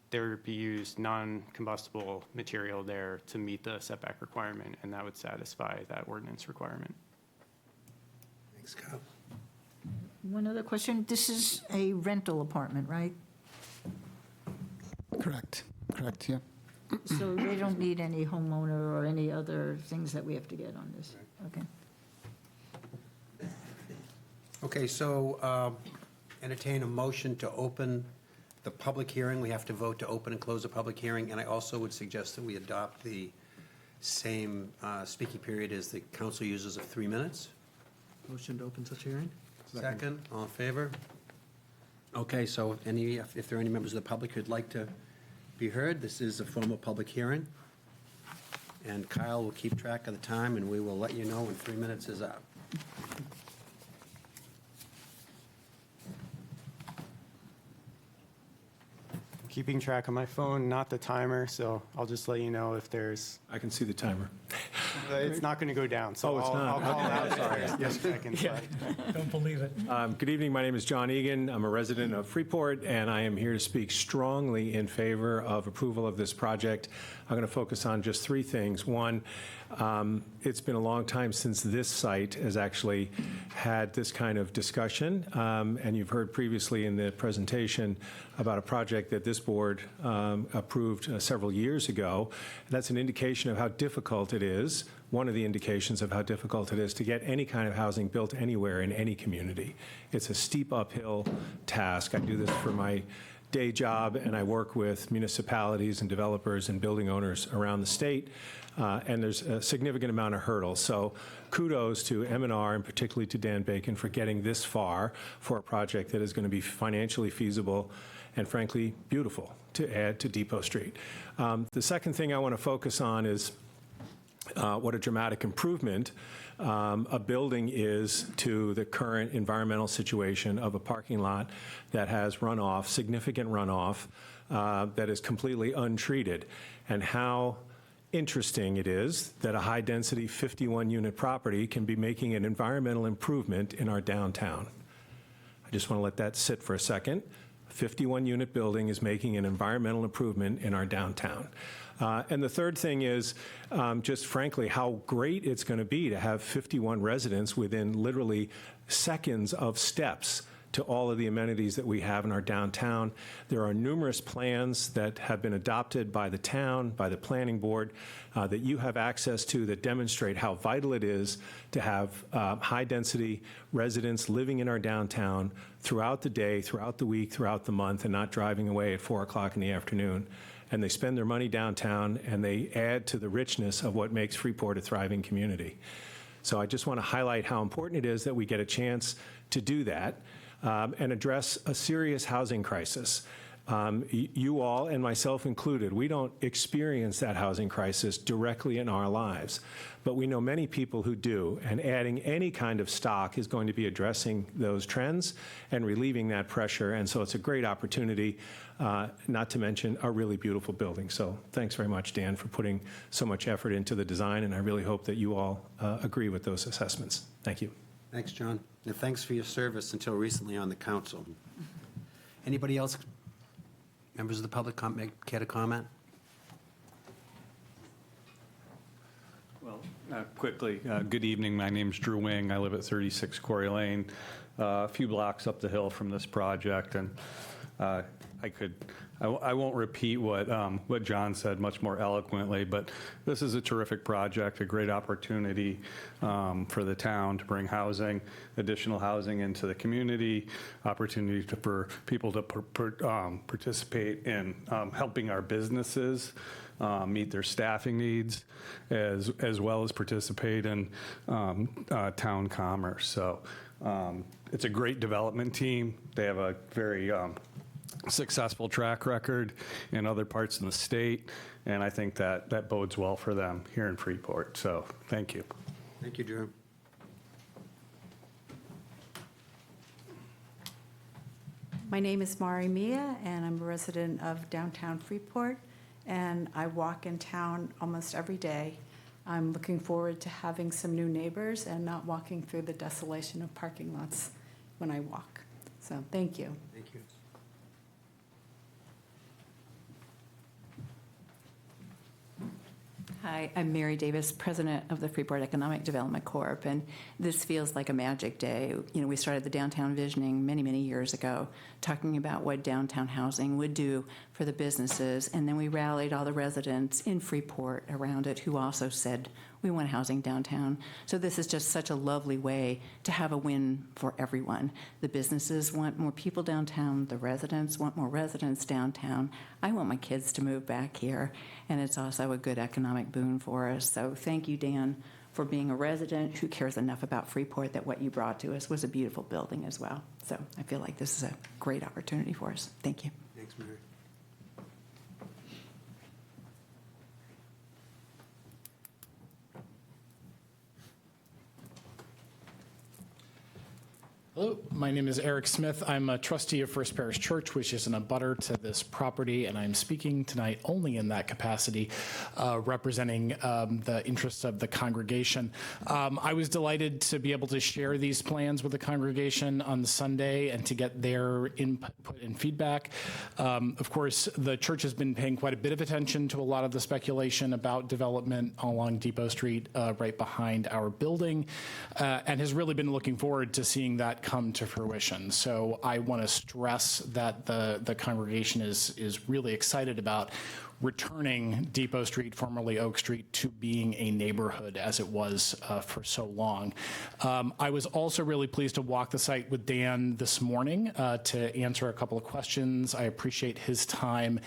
there would be used non-combustible material there to meet the setback requirement, and that would satisfy that ordinance requirement. Thanks, Kyle. One other question. This is a rental apartment, right? Correct, yeah. So they don't need any homeowner or any other things that we have to get on this? Okay. Okay, so entertain a motion to open the public hearing. We have to vote to open and close the public hearing, and I also would suggest that we adopt the same speaking period as the council uses of 3 minutes. Motion to open such hearing? Second, all in favor? Okay, so if there are any members of the public who'd like to be heard, this is a formal public hearing. And Kyle will keep track of the time, and we will let you know when 3 minutes is up. Keeping track on my phone, not the timer, so I'll just let you know if there's, I can see the timer. it's not going to go down. So Oh, it's not. I'll call Okay, out sorry. in 30 seconds. but- Don't believe it. Good evening, my name is John Egan. I'm a resident of Freeport, and I am here to speak strongly in favor of approval of this project. I'm going to focus on just 3 things. One, it's been a long time since this site has actually had this kind of discussion, and you've heard previously in the presentation about a project that this board approved several years ago. That's an indication of how difficult it is, one of the indications of how difficult it is to get any kind of housing built anywhere in any community. It's a steep uphill task. I do this for my day job, and I work with municipalities and developers and building owners around the state, and there's a significant amount of hurdles. So kudos to M&R, and particularly to Dan Bacon, for getting this far for a project that is going to be financially feasible and frankly beautiful to add to Depot Street. The second thing I want to focus on is what a dramatic improvement a building is to the current environmental situation of a parking lot that has runoff, significant runoff, that is completely untreated, and how interesting it is that a high-density 51-unit property can be making an environmental improvement in our downtown. I just want to let that sit for a second. A 51-unit building is making an environmental improvement in our downtown. And the third thing is just frankly how great it's going to be to have 51 residents within literally seconds of steps to all of the amenities that we have in our downtown. There are numerous plans that have been adopted by the town, by the planning board, that you have access to that demonstrate how vital it is to have high-density residents living in our downtown throughout the day, throughout the week, throughout the month, and not driving away at 4 o'clock in the afternoon. And they spend their money downtown, and they add to the richness of what makes Freeport a thriving community. So I just want to highlight how important it is that we get a chance to do that and address a serious housing crisis. You all, and myself included, we don't experience that housing crisis directly in our lives, but we know many people who do, and adding any kind of stock is going to be addressing those trends and relieving that pressure, and so it's a great opportunity, not to mention a really beautiful building. So thanks very much, Dan, for putting so much effort into the design, and I really hope that you all agree with those assessments. Thank you. Thanks, John. And thanks for your service until recently on the council. Anybody else, members of the public, care to comment? Well, quickly, good evening. My name's Drew Wing. I live at 36 Quarry Lane, a few blocks up the hill from this project, and I won't repeat what John said much more eloquently, but this is a terrific project, a great opportunity for the town to bring housing, additional housing into the community, opportunity for people to participate in helping our businesses meet their staffing needs, as well as participate in town commerce. So it's a great development team. They have a very successful track record in other parts of the state, and I think that bodes well for them here in Freeport. So thank you. Thank you, Drew. My name is Mari Mia, and I'm a resident of downtown Freeport, and I walk in town almost every day. I'm looking forward to having some new neighbors and not walking through the desolation of parking lots when I walk. So thank you. Thank you. Hi, I'm Mary Davis, president of the Freeport Economic Development Corp., and this feels like a magic day. You know, we started the downtown visioning many, many years ago, talking about what downtown housing would do for the businesses, and then we rallied all the residents in Freeport around it who also said, we want housing downtown. So this is just such a lovely way to have a win for everyone. The businesses want more people downtown. The residents want more residents downtown. I want my kids to move back here, and it's also a good economic boon for us. So thank you, Dan, for being a resident who cares enough about Freeport that what you brought to us was a beautiful building as well. So I feel like this is a great opportunity for us. Thank you. Thanks, Mary. Hello, my name is Eric Smith. I'm a trustee of First Parish Church, which is an abutter to this property, and I'm speaking tonight only in that capacity, representing the interests of the congregation. I was delighted to be able to share these plans with the congregation on Sunday and to get their input and feedback. Of course, the church has been paying quite a bit of attention to a lot of the speculation about development along Depot Street, right behind our building, and has really been looking forward to seeing that come to fruition. So I want to stress that the congregation is really excited about returning Depot Street, formerly Oak Street, to being a neighborhood as it was for so long. I was also really pleased to walk the site with Dan this morning to answer a couple of questions. I appreciate his time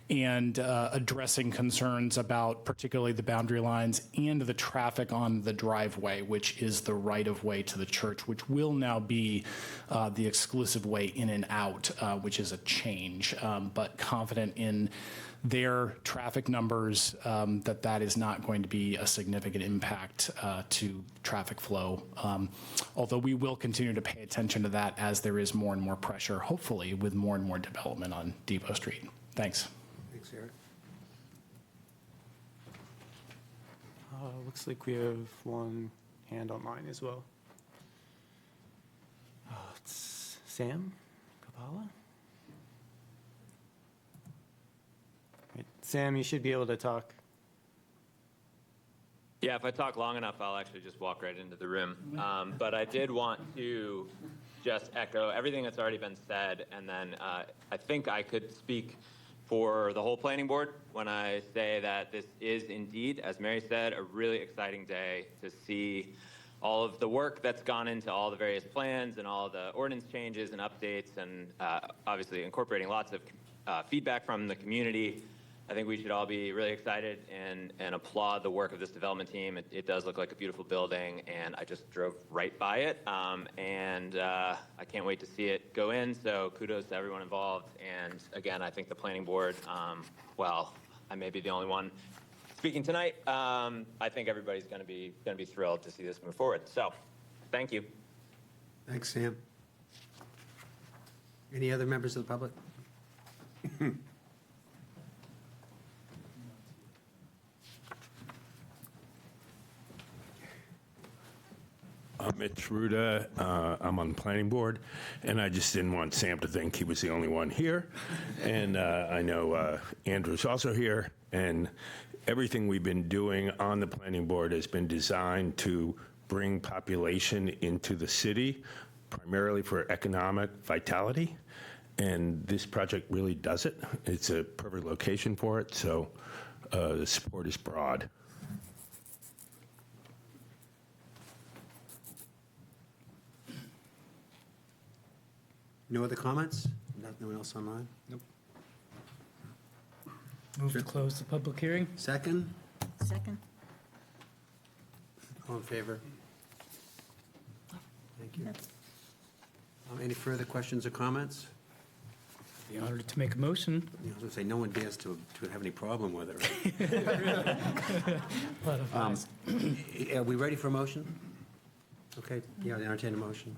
and addressing concerns about particularly the boundary lines and the traffic on the driveway, which is the right-of-way to the church, which will now be the exclusive way in and out, which is a change, but confident in their traffic numbers, that is not going to be a significant impact to traffic flow. Although we will continue to pay attention to that as there is more and more pressure, hopefully with more and more development on Depot Street. Thanks. Thanks, Eric. Looks like we have one hand online as well. It's Sam Kapala. Right. Sam, you should be able to talk. Yeah, if I talk long enough, I'll actually just walk right into the room. But I did want to just echo everything that's already been said, and then I think I could speak for the whole planning board when I say that this is indeed, as Mary said, a really exciting day to see all of the work that's gone into all the various plans and all the ordinance changes and updates, and obviously incorporating lots of feedback from the community, I think we should all be really excited and applaud the work of this development team. It does look like a beautiful building, and I just drove right by it. I can't wait to see it go in, so kudos to everyone involved. And again, I think the planning board, well, I may be the only one speaking tonight. I think everybody's going to be thrilled to see this move forward. So, thank you. Thanks, Sam. Any other members of the public? I'm Mitch Ruda. I'm on the planning board, and I just didn't want Sam to think he was the only one here. And I know Andrew's also here, and everything we've been doing on the planning board has been designed to bring population into the city, primarily for economic vitality. And this project really does it. It's a perfect location for it, so the support is broad. No other comments? No one else online? Nope. Move to close the public hearing. Second? Second. All in favor? Thank you. Any further questions or comments? Be honored to make a motion. I was going to say, no one dares to have any problem with it. Right? Lot of ayes. Are we ready for a motion? Okay, yeah, I entertain a motion.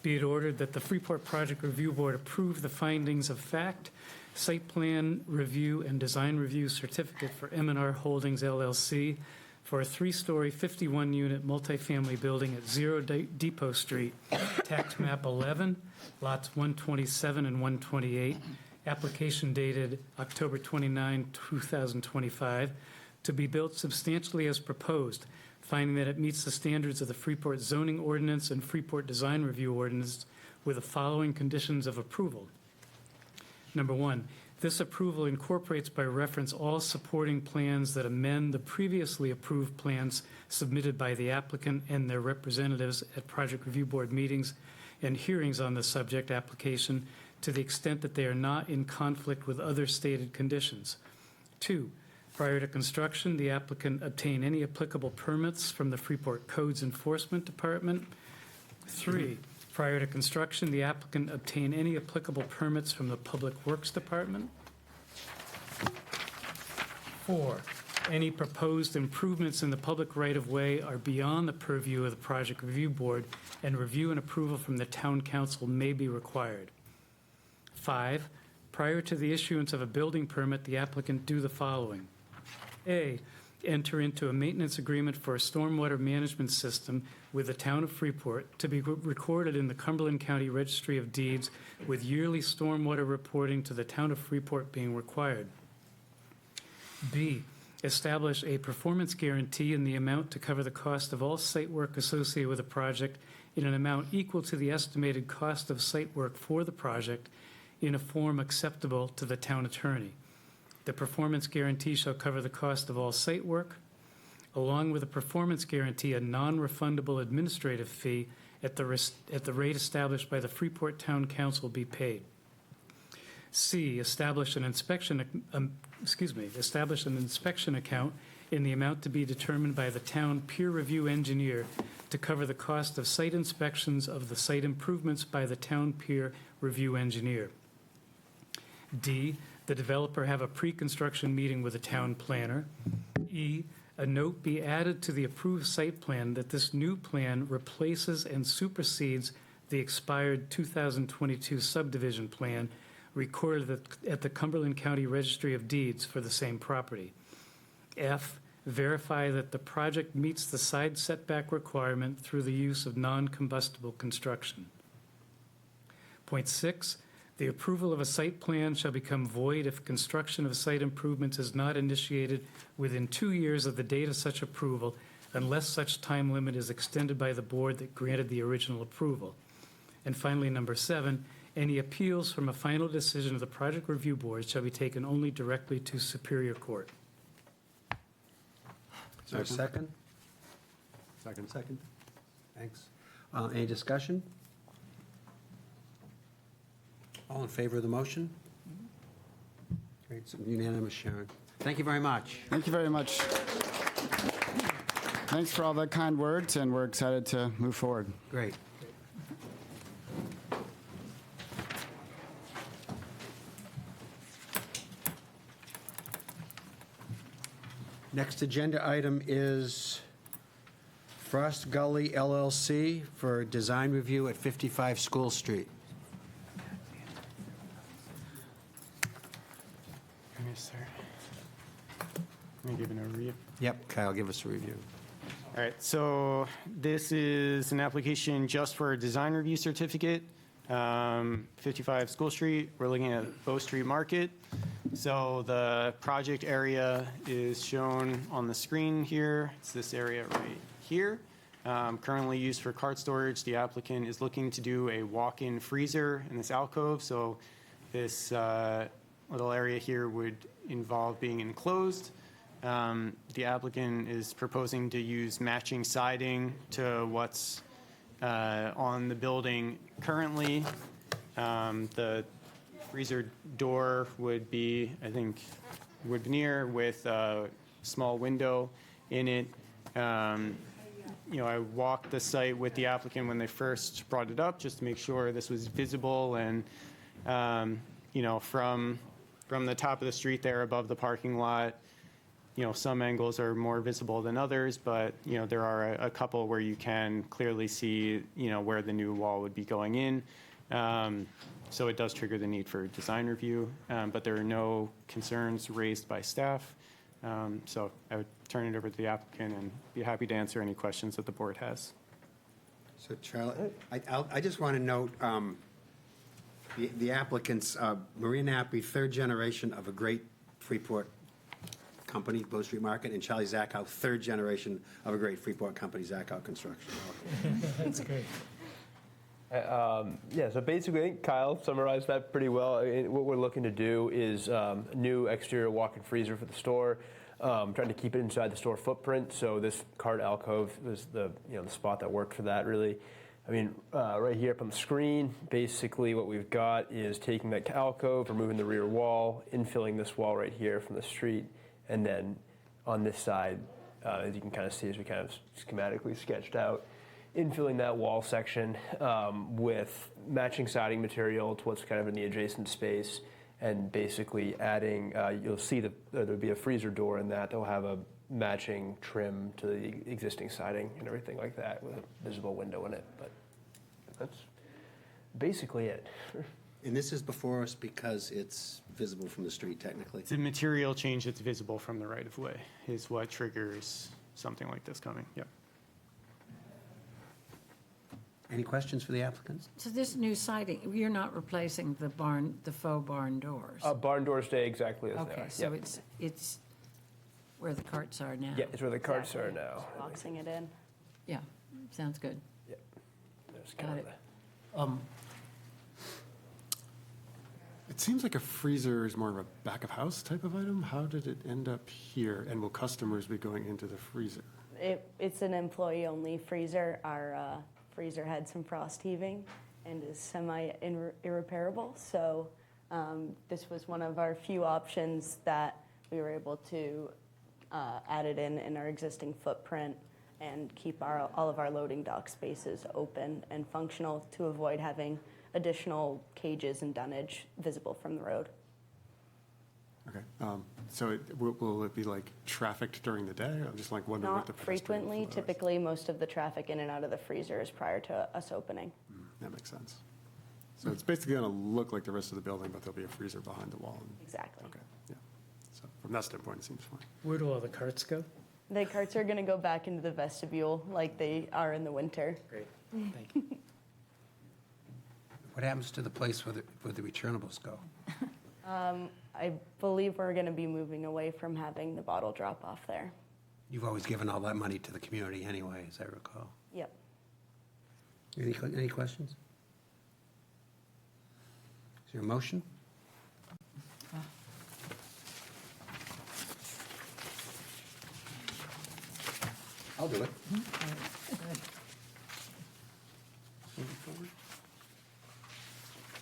Be it ordered that the Freeport Project Review Board approve the findings of fact, site plan review and design review certificate for M&R Holdings LLC for a 3-story, 51-unit multifamily building at 0 Depot Street, tax map 11, lots 127 and 128, application dated October 29, 2025, to be built substantially as proposed, finding that it meets the standards of the Freeport zoning ordinance and Freeport design review ordinance with the following conditions of approval. Number 1, this approval incorporates by reference all supporting plans that amend the previously approved plans submitted by the applicant and their representatives at Project Review Board meetings and hearings on the subject application to the extent that they are not in conflict with other stated conditions. 2, prior to construction, the applicant obtain any applicable permits from the Freeport Codes Enforcement Department. 3, prior to construction, the applicant obtain any applicable permits from the Public Works Department. 4, any proposed improvements in the public right-of-way are beyond the purview of the Project Review Board, and review and approval from the Town Council may be required. 5, prior to the issuance of a building permit, the applicant do the following. A, enter into a maintenance agreement for a stormwater management system with the town of Freeport to be recorded in the Cumberland County Registry of Deeds with yearly stormwater reporting to the town of Freeport being required. B, establish a performance guarantee in the amount to cover the cost of all site work associated with the project in an amount equal to the estimated cost of site work for the project in a form acceptable to the town attorney. The performance guarantee shall cover the cost of all site work. Along with the performance guarantee, a non-refundable administrative fee at the rate established by the Freeport Town Council be paid. C, establish an inspection account in the amount to be determined by the town peer review engineer to cover the cost of site inspections of the site improvements by the town peer review engineer. D, the developer have a pre-construction meeting with the town planner. E, a note be added to the approved site plan that this new plan replaces and supersedes the expired 2022 subdivision plan recorded at the Cumberland County Registry of Deeds for the same property. F, verify that the project meets the side setback requirement through the use of non-combustible construction. Point 6, the approval of a site plan shall become void if construction of site improvements is not initiated within 2 years of the date of such approval, unless such time limit is extended by the board that granted the original approval. And finally, number 7, any appeals from a final decision of the Project Review Board shall be taken only directly to Superior Court. Is there a second? Second. Thanks. Any discussion? All in favor of the motion? Great, so unanimous, Sharon. Thank you very much. Thank you very much. Thanks for all the kind words, and we're excited to move forward. Great. Next agenda item is Frost Gully LLC for design review at 55 School Street. Yes, sir. Let me give an overview. Yep, Kyle, give us a review. All right, so this is an application just for a design review certificate, 55 School Street. We're looking at Bow Street Market. So the project area is shown on the screen here. It's this area right here. Currently used for cart storage. The applicant is looking to do a walk-in freezer in this alcove. So this little area here would involve being enclosed. The applicant is proposing to use matching siding to what's on the building currently. The freezer door would be, I think, wood veneer with a small window in it. I walked the site with the applicant when they first brought it up just to make sure this was visible and, from the top of the street there above the parking lot, some angles are more visible than others, but, there are a couple where you can clearly see, where the new wall would be going in. So it does trigger the need for design review, but there are no concerns raised by staff. So I would turn it over to the applicant and be happy to answer any questions that the board has. So Charlie, I just want to note, the applicant's Maria Nappi, third generation of a great Freeport company, Bow Street Market, and Charlie Zachow, third generation of a great Freeport company, Zachow Construction. That's great. So basically, I think Kyle summarized that pretty well. What we're looking to do is new exterior walk-in freezer for the store, trying to keep it inside the store footprint. So this cart alcove is the spot that worked for that, really. I mean, right here up on the screen, basically what we've got is taking that alcove, removing the rear wall, infilling this wall right here from the street, and then on this side, as you can kind of see as we kind of schematically sketched out, infilling that wall section with matching siding material to what's kind of in the adjacent space, and basically adding, you'll see there'll be a freezer door in that. They'll have a matching trim to the existing siding and everything like that with a visible window in it. But that's basically it. And this is before us because it's visible from the street, technically. It's a material change that's visible from the right-of-way is what triggers something like this coming. Yep. Any questions for the applicants? So this new siding, you're not replacing the faux barn doors? Barn doors stay exactly as they are. Okay, so Yep. it's where the carts are now? Yeah, it's where the carts are now. Boxing it in. Yeah, sounds good. Yep. There's Got kind it. of It seems like a freezer is more of a back of house type of item. How did it end up here? And will customers be going into the freezer? It's an employee-only freezer. Our freezer had some frost heaving and is semi-irreparable. So this was one of our few options that we were able to add it in our existing footprint and keep all of our loading dock spaces open and functional to avoid having additional cages and dunnage visible from the road. Okay. So will it be like trafficked during the day? I'm just like wondering what the Not frequently. Typically, most of the traffic in and out of the freezer is prior to us opening. That makes sense. So it's basically going to look like the rest of the building, but there'll be a freezer behind the wall. Exactly. Okay. Yeah. So from that standpoint, it seems fine. Where do all the carts go? The carts are going to go back into the vestibule like they are in the winter. Great. Thank you. What happens to the place where the returnables go? I believe we're going to be moving away from having the bottle drop off there. You've always given all that money to the community anyway, as I recall. Yep. Any questions? Is there a motion? I'll do it.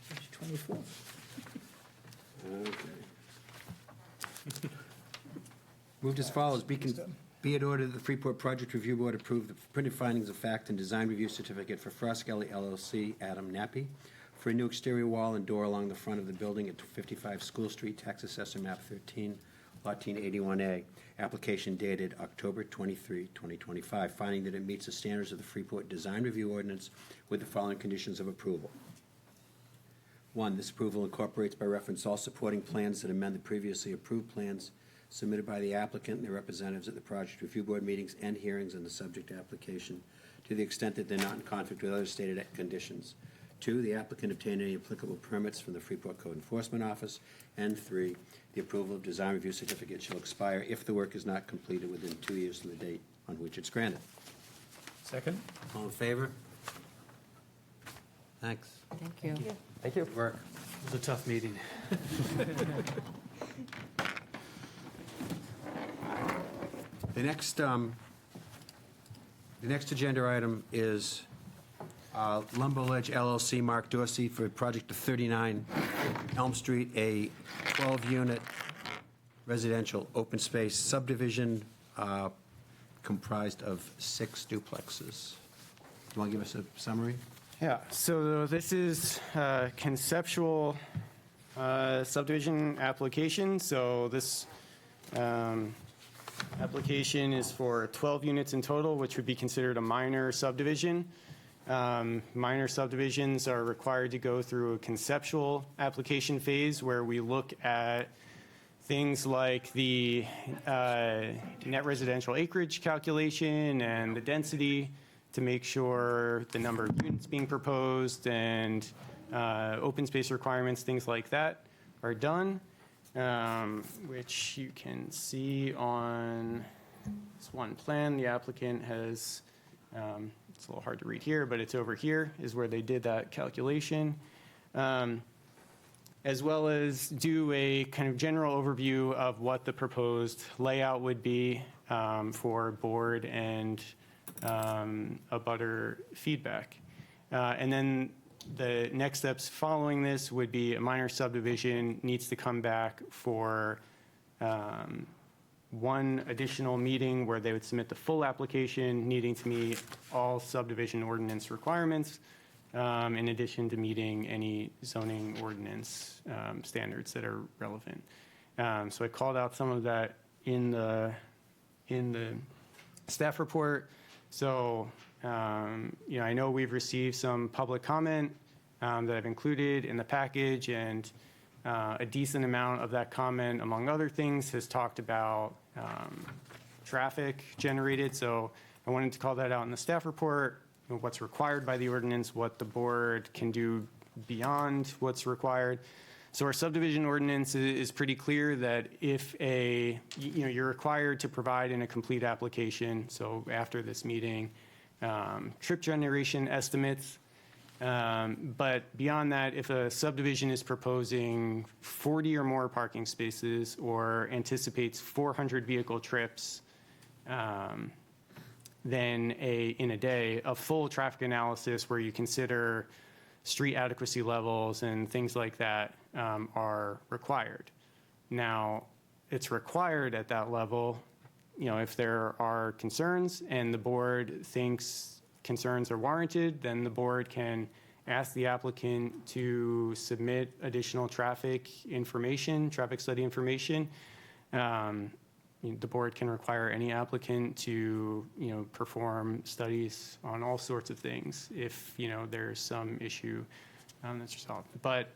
Page 24. Okay. Moved as follows. Be it ordered that the Freeport Project Review Board approve the printed findings of fact and design review certificate for Froskelly LLC, Adam Nappy, for a new exterior wall and door along the front of the building at 55 School Street, Tax Assessor Map 13, Lot 81A. Application dated October 23, 2025, finding that it meets the standards of the Freeport Design Review Ordinance with the following conditions of approval. 1, this approval incorporates by reference all supporting plans that amend the previously approved plans submitted by the applicant and their representatives at the Project Review Board meetings and hearings on the subject application to the extent that they're not in conflict with other stated conditions. 2, the applicant obtained any applicable permits from the Freeport Code Enforcement Office. And 3, the approval of design review certificate shall expire if the work is not completed within 2 years of the date on which it's granted. Second? All in favor? Thanks. Thank you. Thank you. Work. It was a tough meeting. The next agenda item is Lumber Ledge LLC, Mark Dorsey, for a project of 39 Elm Street, a 12-unit residential open space subdivision comprised of 6 duplexes. You want to give us a summary? Yeah, so this is a conceptual subdivision application. So this application is for 12 units in total, which would be considered a minor subdivision. Minor subdivisions are required to go through a conceptual application phase where we look at things like the net residential acreage calculation and the density to make sure the number of units being proposed and open space requirements, things like that, are done, which you can see on this one plan. The applicant has, it's a little hard to read here, but it's over here is where they did that calculation, as well as do a kind of general overview of what the proposed layout would be for board and abutter feedback. And then the next steps following this would be a minor subdivision needs to come back for one additional meeting where they would submit the full application, needing to meet all subdivision ordinance requirements, in addition to meeting any zoning ordinance standards that are relevant. So I called out some of that in the staff report. So, I know we've received some public comment that I've included in the package, and a decent amount of that comment, among other things, has talked about traffic generated. So I wanted to call that out in the staff report, what's required by the ordinance, what the board can do beyond what's required. So our subdivision ordinance is pretty clear that if you're required to provide in a complete application, so after this meeting, trip generation estimates. But beyond that, if a subdivision is proposing 40 or more parking spaces or anticipates 400 vehicle trips, then in a day, a full traffic analysis where you consider street adequacy levels and things like that are required. Now, it's required at that level, if there are concerns and the board thinks concerns are warranted, then the board can ask the applicant to submit additional traffic information, traffic study information. The board can require any applicant to, perform studies on all sorts of things if, there's some issue that's resolved. But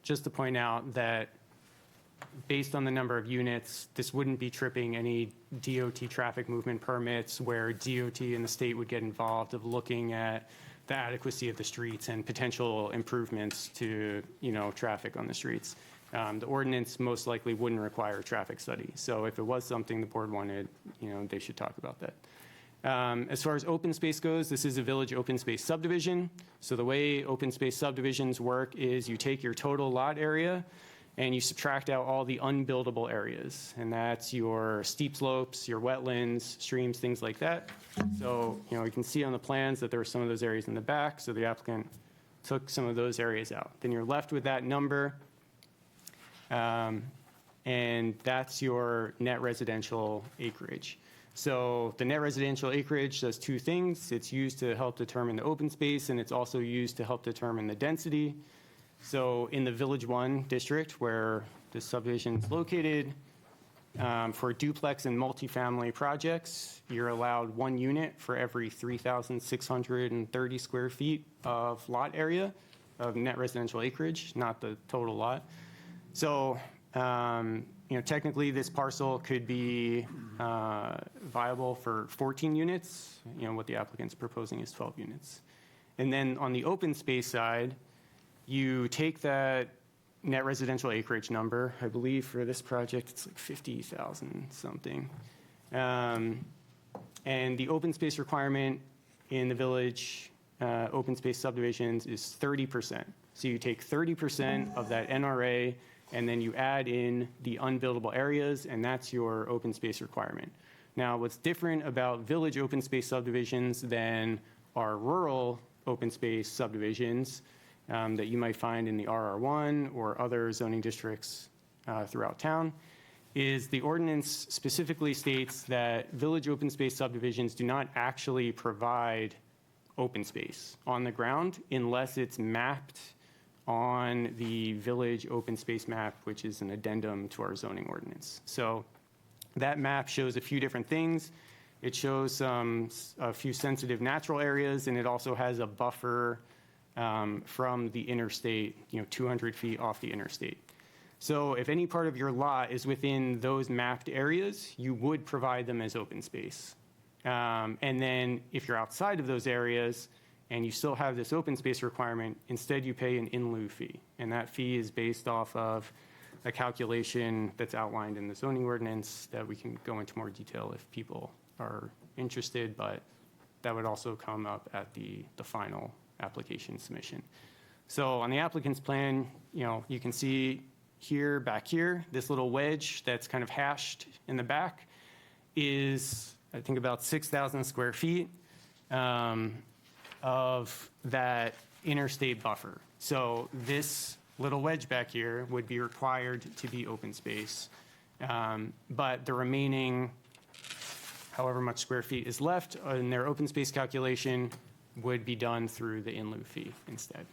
just to point out that based on the number of units, this wouldn't be tripping any DOT traffic movement permits where DOT and the state would get involved of looking at the adequacy of the streets and potential improvements to, traffic on the streets. The ordinance most likely wouldn't require a traffic study. So if it was something the board wanted, they should talk about that. As far as open space goes, this is a village open space subdivision. So the way open space subdivisions work is you take your total lot area and you subtract out all the unbuildable areas. And that's your steep slopes, your wetlands, streams, things like that. So, you can see on the plans that there were some of those areas in the back. So the applicant took some of those areas out. Then you're left with that number. and that's your net residential acreage. So the net residential acreage does two things. It's used to help determine the open space, and it's also used to help determine the density. So in the Village 1 district, where this subdivision is located, for duplex and multifamily projects, you're allowed 1 unit for every 3,630 square feet of lot area of net residential acreage, not the total lot. So, technically this parcel could be viable for 14 units. What the applicant's proposing is 12 units. And then on the open space side, you take that net residential acreage number. I believe for this project, it's like 50,000 something. And the open space requirement in the village open space subdivisions is 30%. So you take 30% of that NRA, and then you add in the unbuildable areas, and that's your open space requirement. Now, what's different about village open space subdivisions than our rural open space subdivisions that you might find in the RR1 or other zoning districts throughout town is the ordinance specifically states that village open space subdivisions do not actually provide open space on the ground unless it's mapped on the village open space map, which is an addendum to our zoning ordinance. So that map shows a few different things. It shows a few sensitive natural areas, and it also has a buffer from the interstate, 200 feet off the interstate. So if any part of your lot is within those mapped areas, you would provide them as open space. And then if you're outside of those areas and you still have this open space requirement, instead you pay an in lieu fee. And that fee is based off of a calculation that's outlined in the zoning ordinance that we can go into more detail if people are interested, but that would also come up at the final application submission. So on the applicant's plan, you can see here, back here, this little wedge that's kind of hashed in the back is, I think, about 6,000 square feet of that interstate buffer. So this little wedge back here would be required to be open space. But the remaining, however much square feet is left in their open space calculation would be done through the in lieu fee instead.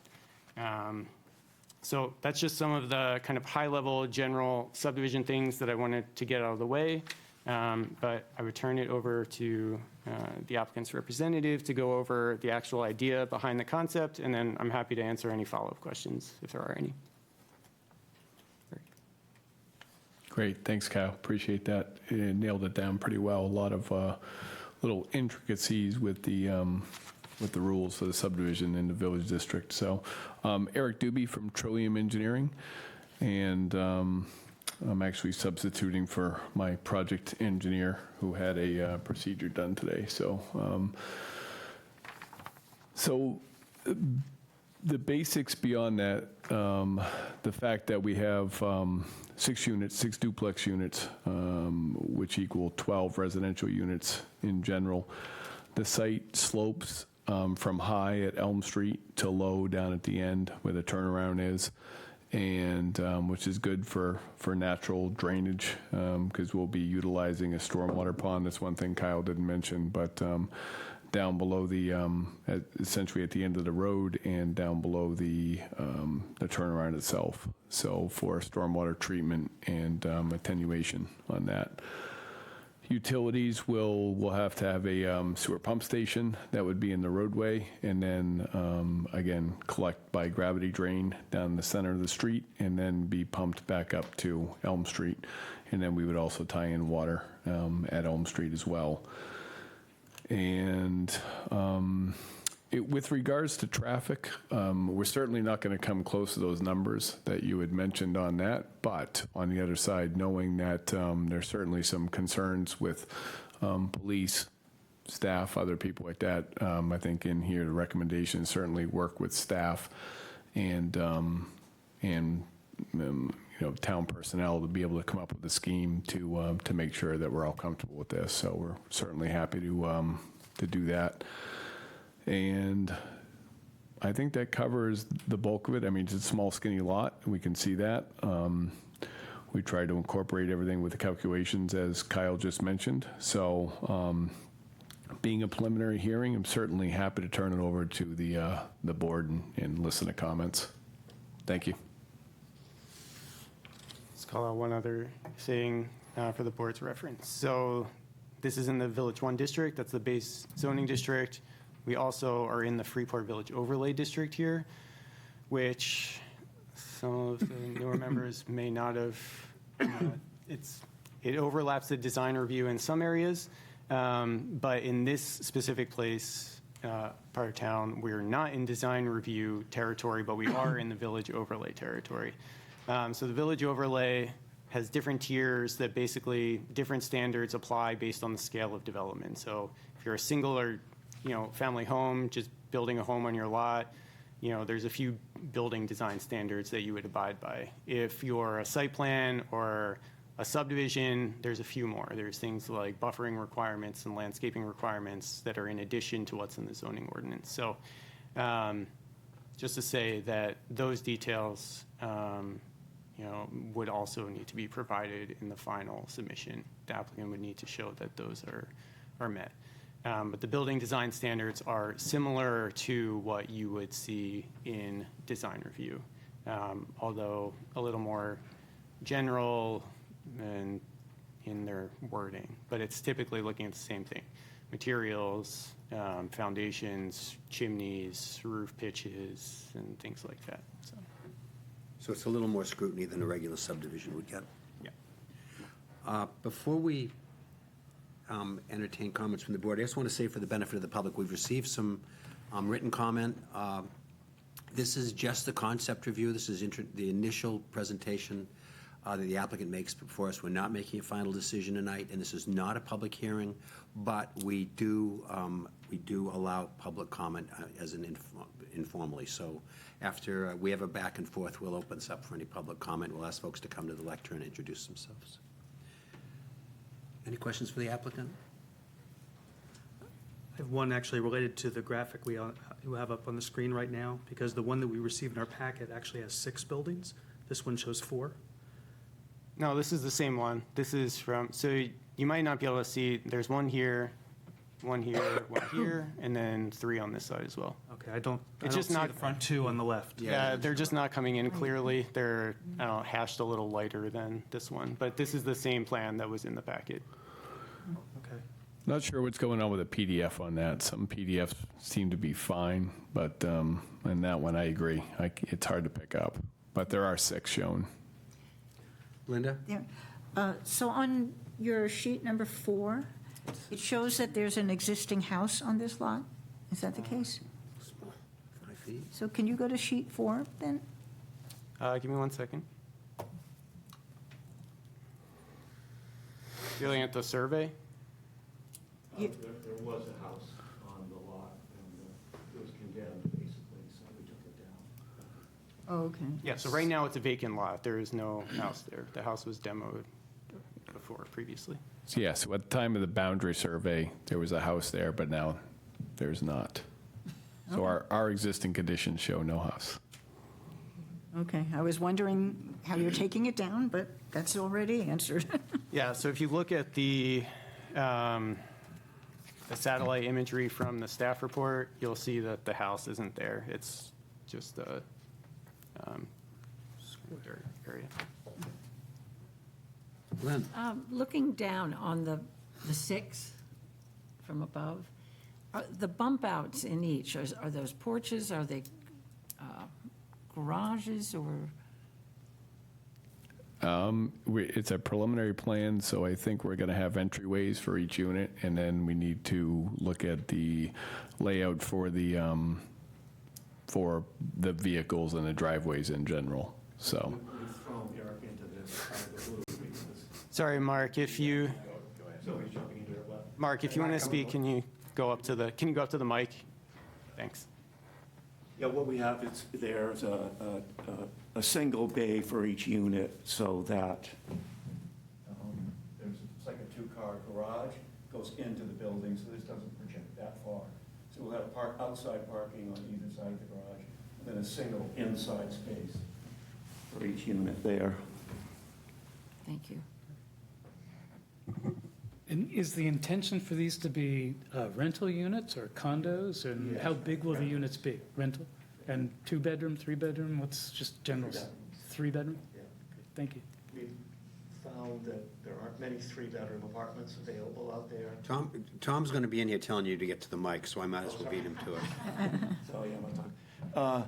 So that's just some of the kind of high-level general subdivision things that I wanted to get out of the way. But I would turn it over to the applicant's representative to go over the actual idea behind the concept, and then I'm happy to answer any follow-up questions if there are any. Great, thanks, Kyle. Appreciate that. You nailed it down pretty well. A lot of little intricacies with the rules for the subdivision in the village district. So, Eric Doobie from Trillium Engineering, and I'm actually substituting for my project engineer who had a procedure done today. So, the basics beyond that, the fact that we have 6 units, 6 duplex units, which equal 12 residential units in general. The site slopes from high at Elm Street to low down at the end where the turnaround is, and which is good for natural drainage because we'll be utilizing a stormwater pond. That's one thing Kyle didn't mention, but down below the, essentially at the end of the road and down below the turnaround itself. So for stormwater treatment and attenuation on that. Utilities will have to have a sewer pump station that would be in the roadway, and then again collect by gravity drain down the center of the street, and then be pumped back up to Elm Street, and then we would also tie in water at Elm Street as well. And with regards to traffic, we're certainly not going to come close to those numbers that you had mentioned on that. But on the other side, knowing that there's certainly some concerns with police, staff, other people like that, I think in here the recommendation is certainly work with staff and town personnel to be able to come up with a scheme to make sure that we're all comfortable with this. So we're certainly happy to do that. And I think that covers the bulk of it. I mean, it's a small, skinny lot, and we can see that. We tried to incorporate everything with the calculations as Kyle just mentioned. So being a preliminary hearing, I'm certainly happy to turn it over to the board and listen to comments. Thank you. Let's call out one other thing for the board's reference. So this is in the Village 1 district. That's the base zoning district. We also are in the Freeport Village Overlay District here, which some of the newer members may not have. It overlaps the design review in some areas, but in this specific place, part of town, we're not in design review territory, but we are in the Village Overlay territory. So the Village Overlay has different tiers that basically different standards apply based on the scale of development. So if you're a single or family home, just building a home on your lot, there's a few building design standards that you would abide by. If you're a site plan or a subdivision, there's a few more. There's things like buffering requirements and landscaping requirements that are in addition to what's in the zoning ordinance. So just to say that those details would also need to be provided in the final submission. The applicant would need to show that those are met. But the building design standards are similar to what you would see in design review, although a little more general and in their wording. But it's typically looking at the same thing: materials, foundations, chimneys, roof pitches, and things like that. So it's a little more scrutiny than a regular subdivision would get. Yeah. Before we entertain comments from the board, I just want to say for the benefit of the public, we've received some written comment. This is just the concept review. This is the initial presentation that the applicant makes before us. We're not making a final decision tonight, and this is not a public hearing, but we do allow public comment as an informally. So after we have a back and forth, we'll open this up for any public comment. We'll ask folks to come to the lectern and introduce themselves. Any questions for the applicant? I have one actually related to the graphic we have up on the screen right now, because the one that we received in our packet actually has 6 buildings. This one shows 4. No, this is the same one. This is from, so you might not be able to see, there's one here, one here, and then 3 on this side as well. Okay, I don't just see not the front 2 on the left. Yeah, they're just not coming in clearly. They're hashed a little lighter than this one, but this is the same plan that was in the packet. Okay. Not sure what's going on with a PDF on that. Some PDFs seem to be fine, but in that one I agree. It's hard to pick up, but there are 6 shown. Linda? Yeah. So on your sheet number 4, it shows that there's an existing house on this lot. Is that the case? 5 feet. So can you go to sheet 4 then? Give me 1 second. Dealing at the survey? There was a house on the lot, and it was condemned, basically, so we took it down. Oh, okay. Yeah, so right now it's a vacant lot. There is no house there. The house was demoed before, previously. So yes, at the time of the boundary survey, there was a house there, but now there's not. So our existing conditions show no house. Okay, I was wondering how you're taking it down, but that's already answered. Yeah, so if you look at the satellite imagery from the staff report, you'll see that the house isn't there. It's just a square area. Lynn? Looking down on the 6 from above, the bump outs in each, are those porches, are they garages, or? It's a preliminary plan, so I think we're going to have entryways for each unit, and then we need to look at the layout for the vehicles and the driveways in general. So. We've thrown Eric into this out of the blue because. Sorry, Mark, if you. So he's jumping into it left. Mark, if you want to speak, can you go up to the mic? Thanks. Yeah, what we have is there's a single bay for each unit, so that it's like a 2-car garage, goes into the building, so this doesn't project that far. So we'll have outside parking on either side of the garage, and then a single inside space for each unit there. Thank you. And is the intention for these to be rental units or condos? And how big will the units be? Rental? And 2-bedroom, 3-bedroom? What's just general? 3-bedroom? Yeah. Thank you. We've found that there aren't many 3-bedroom apartments available out there. Tom's going to be in here telling you to get to the mic, so I might as well beat him to it. So, yeah, my time.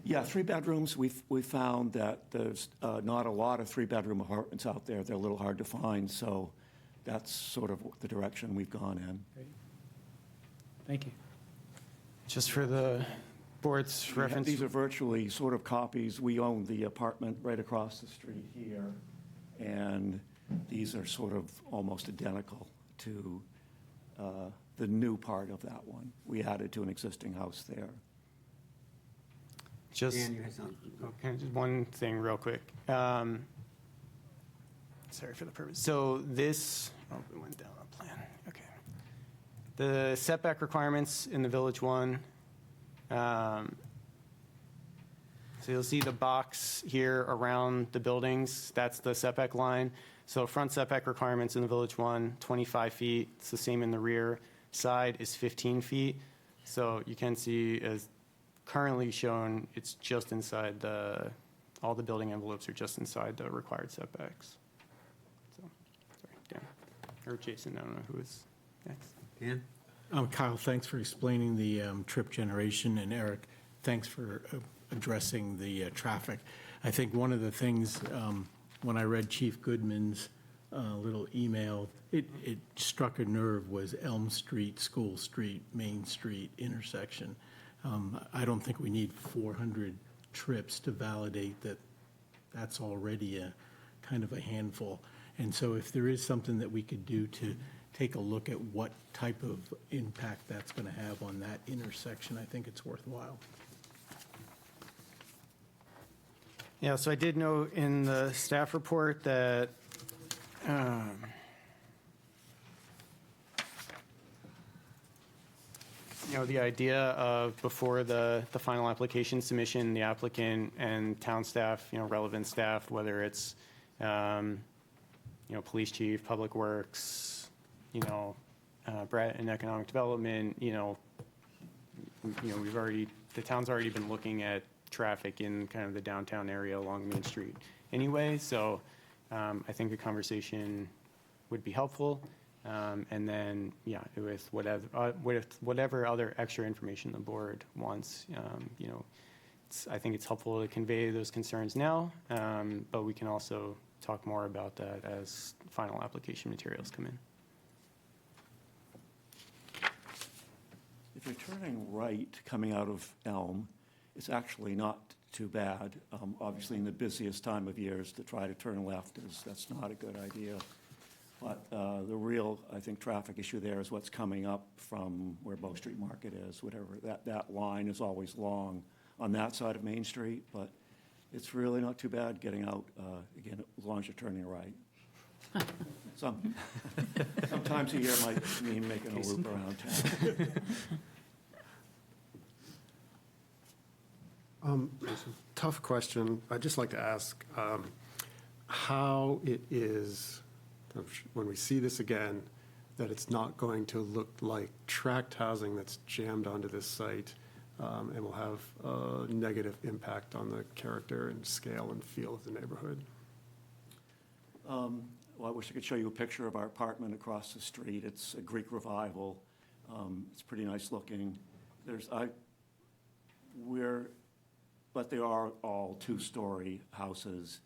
Yeah, 3 bedrooms, we found that there's not a lot of 3-bedroom apartments out there. They're a little hard to find, so that's sort of the direction we've gone in. Great. Thank you. Just for the board's reference. These are virtually sort of copies. We own the apartment right across the street here, and these are sort of almost identical to the new part of that one. We added to an existing house there. Just, Dan, you had something? okay, just one thing real quick. Sorry for the purpose. So this, it went down on plan. Okay. The setback requirements in the Village 1. So you'll see the box here around the buildings. That's the setback line. So front setback requirements in the Village 1, 25 feet. It's the same in the rear. Side is 15 feet. So you can see, as currently shown, it's just inside all the building envelopes are just inside the required setbacks. So, sorry, Dan. Or Jason, I don't know who is next. Dan? Kyle, thanks for explaining the trip generation, and Eric, thanks for addressing the traffic. I think one of the things, when I read Chief Goodman's little email, it struck a nerve was Elm Street, School Street, Main Street intersection. I don't think we need 400 trips to validate that that's already a kind of a handful. And so if there is something that we could do to take a look at what type of impact that's going to have on that intersection, I think it's worthwhile. Yeah, so I did note in the staff report that the idea of before the final application submission, the applicant and town staff, relevant staff, whether it's, police chief, public works, Brett in economic development, the town's already been looking at traffic in kind of the downtown area along Main Street anyway. So I think a conversation would be helpful. And then, with whatever other extra information the board wants, I think it's helpful to convey those concerns now, but we can also talk more about that as final application materials come in. If you're turning right coming out of Elm, it's actually not too bad. Obviously, in the busiest time of years, to try to turn left that's not a good idea. But the real, I think, traffic issue there is what's coming up from where Bow Street Market is, whatever. That line is always long on that side of Main Street, but it's really not too bad getting out, again, as long as you're turning right. Sometimes a year might mean making a loop around town. Tough question. I'd just like to ask how it is, when we see this again, that it's not going to look like tract housing that's jammed onto this site and will have a negative impact on the character and scale and feel of the neighborhood. Well, I wish I could show you a picture of our apartment across the street. It's a Greek revival. It's pretty nice looking. But they are all 2-story houses.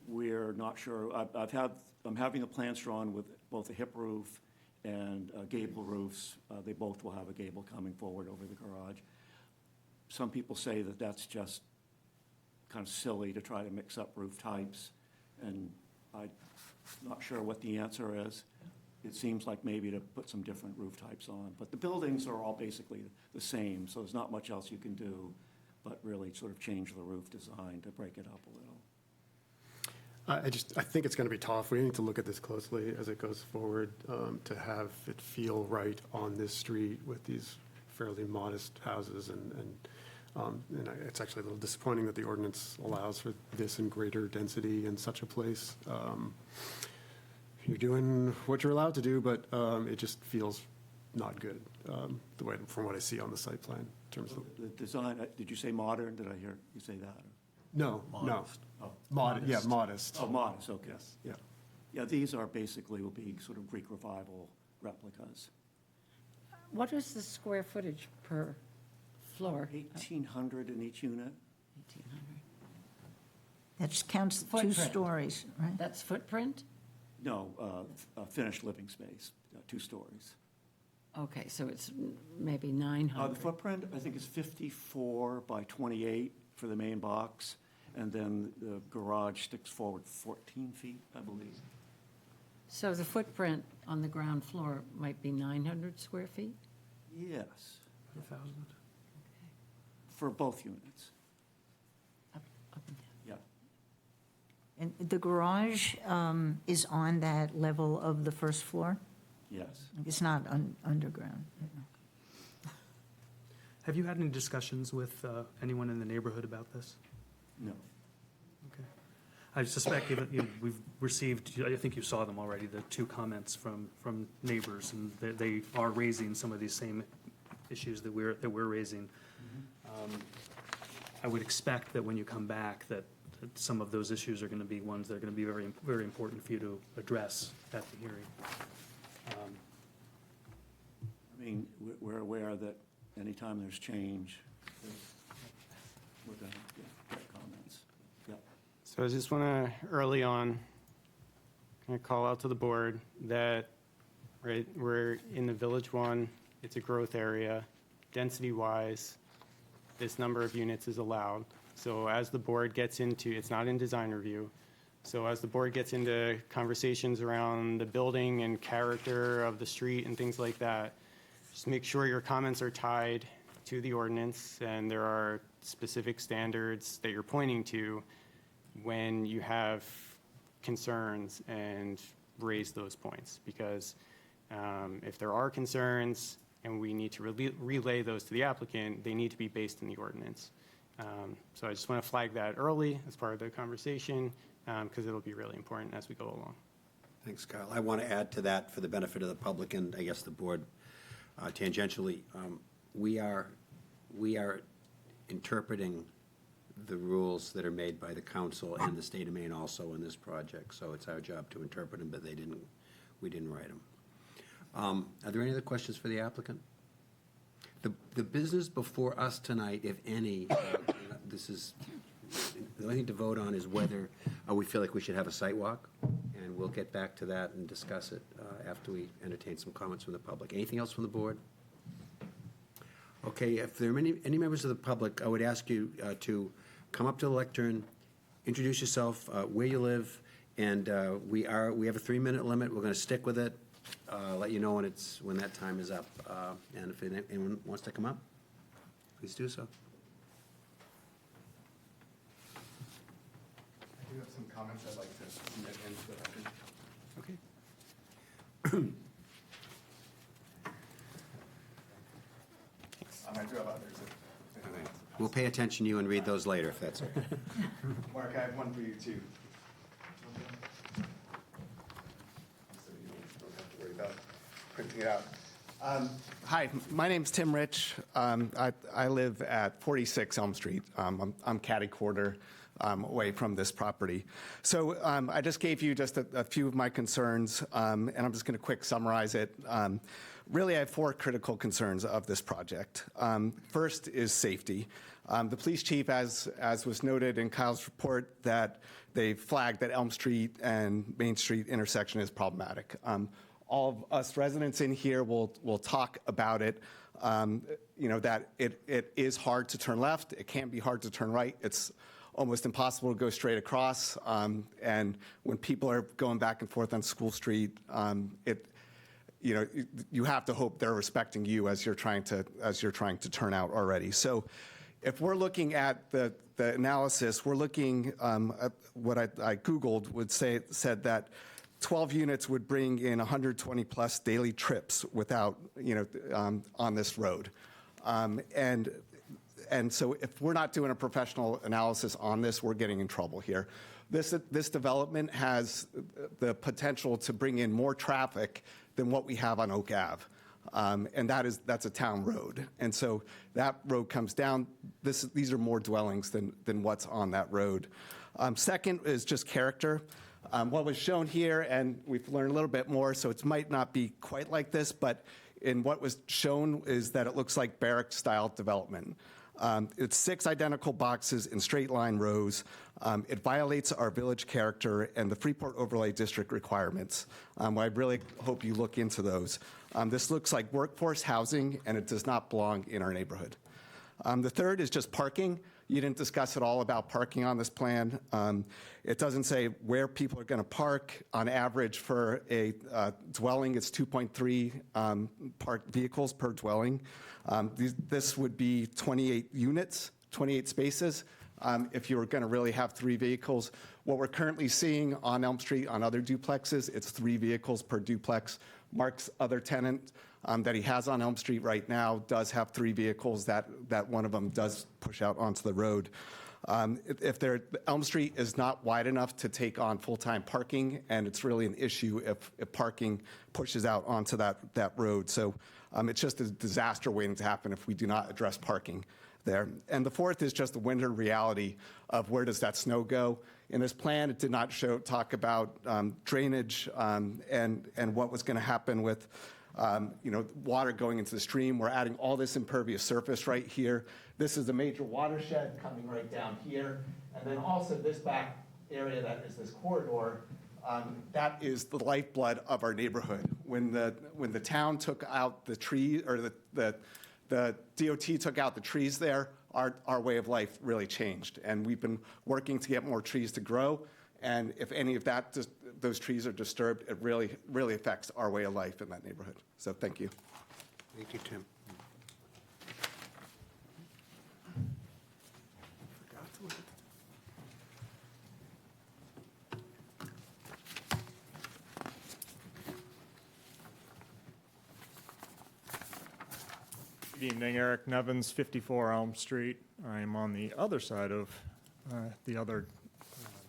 We're not sure. I'm having the plans drawn with both a hip roof and gable roofs. They both will have a gable coming forward over the garage. Some people say that that's just kind of silly to try to mix up roof types, and I'm not sure what the answer is. It seems like maybe to put some different roof types on. But the buildings are all basically the same, so there's not much else you can do but really sort of change the roof design to break it up a little. I think it's going to be tough. We need to look at this closely as it goes forward to have it feel right on this street with these fairly modest houses and And it's actually a little disappointing that the ordinance allows for this in greater density in such a place. You're doing what you're allowed to do, but it just feels not good, the way, from what I see on the site plan in terms of. The design, did you say modern? Did I hear you say that? No, no. Oh, Modest. Yeah, modest. Oh, modest, okay. Yes, yeah. Yeah, these are basically, will be sort of Greek revival replicas. What is the square footage per floor? 1,800 in each unit. 1,800. That counts two Footprint. stories, right? That's footprint? No, finished living space, 2 stories. Okay, so it's maybe 900. The footprint, I think, is 54 by 28 for the main box, and then the garage sticks forward 14 feet, I believe. So the footprint on the ground floor might be 900 square feet? Yes, 1,000. for both units. Up and down. Yeah, And the garage is on that level of the first floor? yes. It's not underground? Have you had any discussions with anyone in the neighborhood about this? No. Okay. I suspect we've received, I think you saw them already, the 2 comments from neighbors, and they are raising some of these same issues that we're raising. I would expect that when you come back, that some of those issues are going to be ones that are going to be very, very important for you to address at the hearing. I mean, we're aware that anytime there's change, we're going to get comments. Yeah. So I just want to, early on, kind of call out to the board that, right, we're in the Village 1, it's a growth area. Density-wise, this number of units is allowed. So as the board gets into, it's not in design review, so as the board gets into conversations around the building and character of the street and things like that, just make sure your comments are tied to the ordinance, and there are specific standards that you're pointing to when you have concerns, and raise those points. Because if there are concerns and we need to relay those to the applicant, they need to be based in the ordinance. So I just want to flag that early as part of the conversation, because it'll be really important as we go along. Thanks, Kyle. I want to add to that for the benefit of the public and I guess the board tangentially. We are interpreting the rules that are made by the council and the state of Maine also in this project. So it's our job to interpret them, but we didn't write them. Are there any other questions for the applicant? The business before us tonight, if any, this is, the only thing to vote on is whether we feel like we should have a site walk, and we'll get back to that and discuss it after we entertain some comments from the public. Anything else from the board? Okay, if there are any members of the public, I would ask you to come up to the lectern, introduce yourself, where you live, and we have a 3-minute limit. We're going to stick with it. Let you know when that time is up. And if anyone wants to come up, please do so. I do have some comments I'd like to submit into the record. Okay. I do have others. We'll pay attention to you and read those later, if that's okay. Mark, I have one for you, too. So you don't have to worry about printing it out. Hi, my name's Tim Rich. I live at 46 Elm Street. I'm catty-corner away from this property. So I just gave you just a few of my concerns, and I'm just going to quick summarize it. Really, I have 4 critical concerns of this project. First is safety. The police chief, as was noted in Kyle's report, that they flagged that Elm Street and Main Street intersection is problematic. All of us residents in here will talk about it, that it is hard to turn left. It can be hard to turn right. It's almost impossible to go straight across. And when people are going back and forth on School Street, you have to hope they're respecting you as you're trying to turn out already. So if we're looking at the analysis, we're looking at what I Googled said that 12 units would bring in 120 plus daily trips without, on this road. And And so if we're not doing a professional analysis on this, we're getting in trouble here. This development has the potential to bring in more traffic than what we have on Oak Ave. And that's a town road. And so that road comes down. These are more dwellings than what's on that road. Second is just character. What was shown here, and we've learned a little bit more, so it might not be quite like this, but in what was shown is that it looks like barrack-style development. It's 6 identical boxes in straight line rows. It violates our village character and the Freeport Overlay District requirements. I really hope you look into those. This looks like workforce housing, and it does not belong in our neighborhood. The third is just parking. You didn't discuss at all about parking on this plan. It doesn't say where people are going to park. On average, for a dwelling, it's 2.3 parked vehicles per dwelling. This would be 28 units, 28 spaces. If you were going to really have 3 vehicles. What we're currently seeing on Elm Street on other duplexes, it's 3 vehicles per duplex. Mark's other tenant that he has on Elm Street right now does have 3 vehicles. That one of them does push out onto the road. Elm Street is not wide enough to take on full-time parking, and it's really an issue if parking pushes out onto that road. So it's just a disaster waiting to happen if we do not address parking there. And the fourth is just the winter reality of where does that snow go. In this plan, it did not talk about drainage and what was going to happen with water going into the stream. We're adding all this impervious surface right here. This is a major watershed coming right down here. And then also this back area that is this corridor, that is the lifeblood of our neighborhood. When the town took out the tree, or the DOT took out the trees there, our way of life really changed. And we've been working to get more trees to grow. And if any of those trees are disturbed, it really, really affects our way of life in that neighborhood. So thank you. Thank you, Tim. Good evening, Eric Nevins, 54 Elm Street. I'm on the other side of the other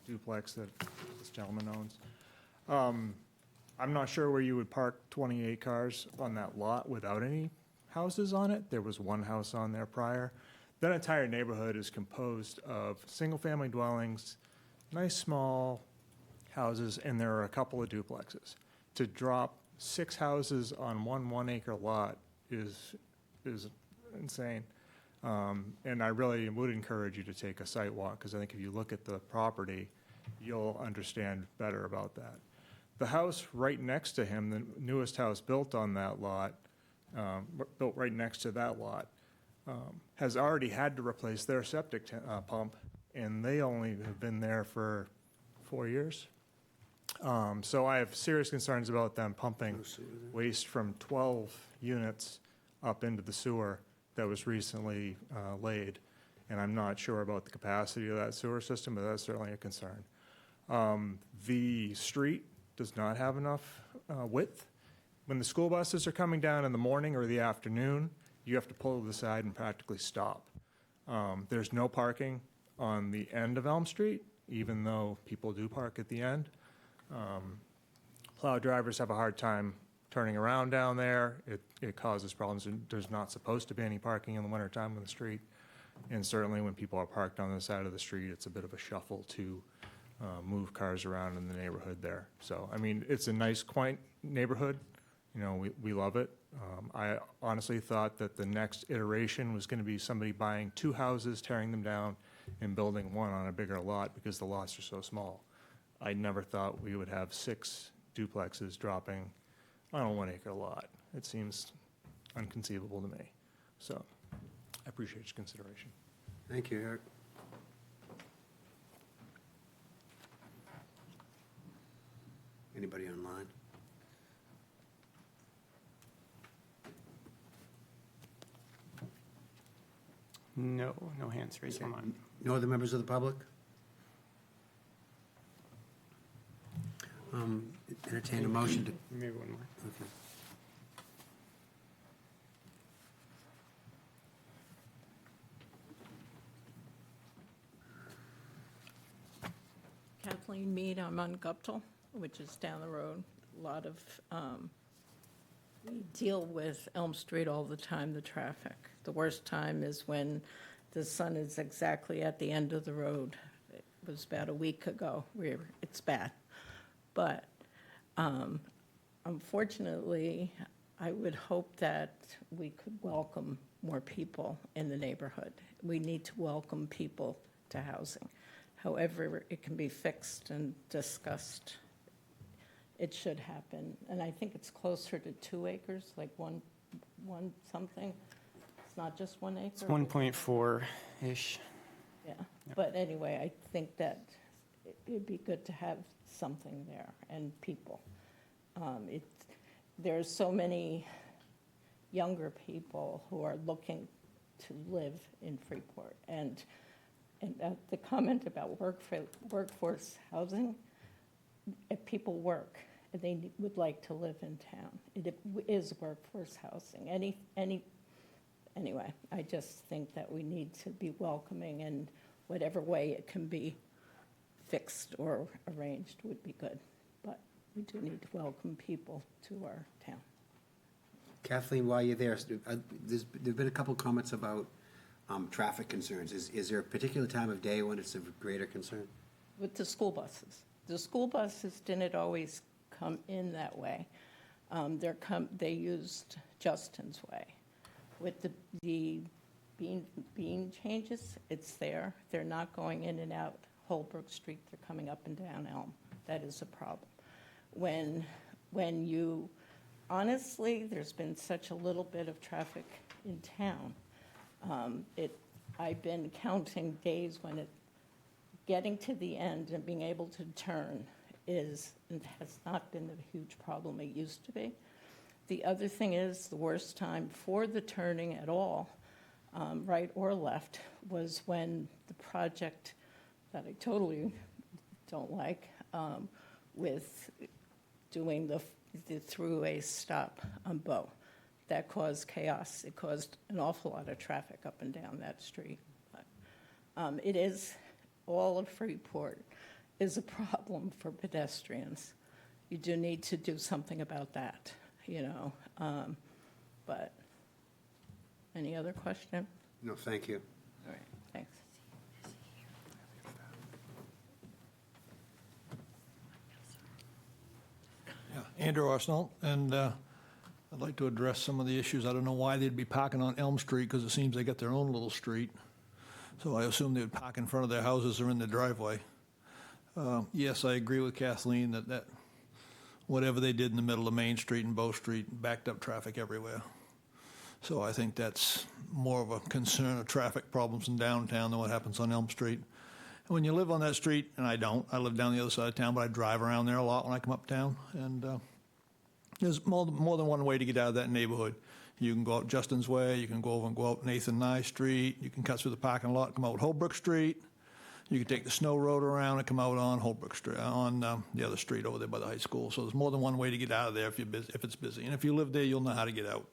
duplex that this gentleman owns. I'm not sure where you would park 28 cars on that lot without any houses on it. There was one house on there prior. That entire neighborhood is composed of single-family dwellings, nice small houses, and there are a couple of duplexes. To drop 6 houses on one 1-acre lot is insane. And I really would encourage you to take a site walk, because I think if you look at the property, you'll understand better about that. The house right next to him, the newest house built on that lot, built right next to that lot, has already had to replace their septic pump, and they only have been there for 4 years. So I have serious concerns about them pumping waste from 12 units up into the sewer that was recently laid. And I'm not sure about the capacity of that sewer system, but that's certainly a concern. The street does not have enough width. When the school buses are coming down in the morning or the afternoon, you have to pull to the side and practically stop. There's no parking on the end of Elm Street, even though people do park at the end. Plow drivers have a hard time turning around down there. It causes problems. There's not supposed to be any parking in the wintertime on the street. And certainly when people are parked on the side of the street, it's a bit of a shuffle to move cars around in the neighborhood there. So, I mean, it's a nice, quaint neighborhood. You know, we love it. I honestly thought that the next iteration was going to be somebody buying 2 houses, tearing them down, and building one on a bigger lot because the lots are so small. I never thought we would have 6 duplexes dropping on a 1-acre lot. It seems unconceivable to me. So I appreciate your consideration. Thank you, Eric. Anybody online? No hands raised from mine. No other members of the public? Entertain a motion to... Maybe one more. Okay. Kathleen Mead. I'm on Guptal, which is down the road. A lot of, we deal with Elm Street all the time, the traffic. The worst time is when the sun is exactly at the end of the road. It was about a week ago where it's bad. But unfortunately, I would hope that we could welcome more people in the neighborhood. We need to welcome people to housing. However, it can be fixed and discussed. It should happen. And I think it's closer to 2 acres, like one something. It's not just 1 acre. It's 1.4-ish. Yeah, but anyway, I think that it'd be good to have something there and people. There's so many younger people who are looking to live in Freeport. And the comment about workforce housing, if people work, and they would like to live in town. It is workforce housing. Anyway, I just think that we need to be welcoming, and whatever way it can be fixed or arranged would be good. But we do need to welcome people to our town. Kathleen, while you're there, there've been a couple comments about traffic concerns. Is there a particular time of day when it's of greater concern? With the school buses. The school buses didn't always come in that way. They used Justin's Way. With the bean changes, it's there. They're not going in and out Holbrook Street. They're coming up and down Elm. That is a problem. When you, honestly, there's been such a little bit of traffic in town. I've been counting days when getting to the end and being able to turn has not been a huge problem it used to be. The other thing is the worst time for the turning at all, right or left, was when the project that I totally don't like, with doing the throughway stop on Bow. That caused chaos. It caused an awful lot of traffic up and down that street. But it is, all of Freeport is a problem for pedestrians. You do need to do something about that, but any other question? No, thank you. All right, thanks. Andrew Arsenal, and I'd like to address some of the issues. I don't know why they'd be parking on Elm Street, because it seems they got their own little street. So I assume they would park in front of their houses or in their driveway. Yes, I agree with Kathleen that whatever they did in the middle of Main Street and Bow Street backed up traffic everywhere. So I think that's more of a concern of traffic problems in downtown than what happens on Elm Street. And when you live on that street, and I don't, I live down the other side of town, but I drive around there a lot when I come uptown, and there's more than one way to get out of that neighborhood. You can go out Justin's Way, you can go over and go out Nathan Nye Street, you can cut through the parking lot, come out Holbrook Street, you can take the Snow Road around and come out on Holbrook Street, on the other street over there by the high school. So there's more than one way to get out of there if it's busy. And if you live there, you'll know how to get out.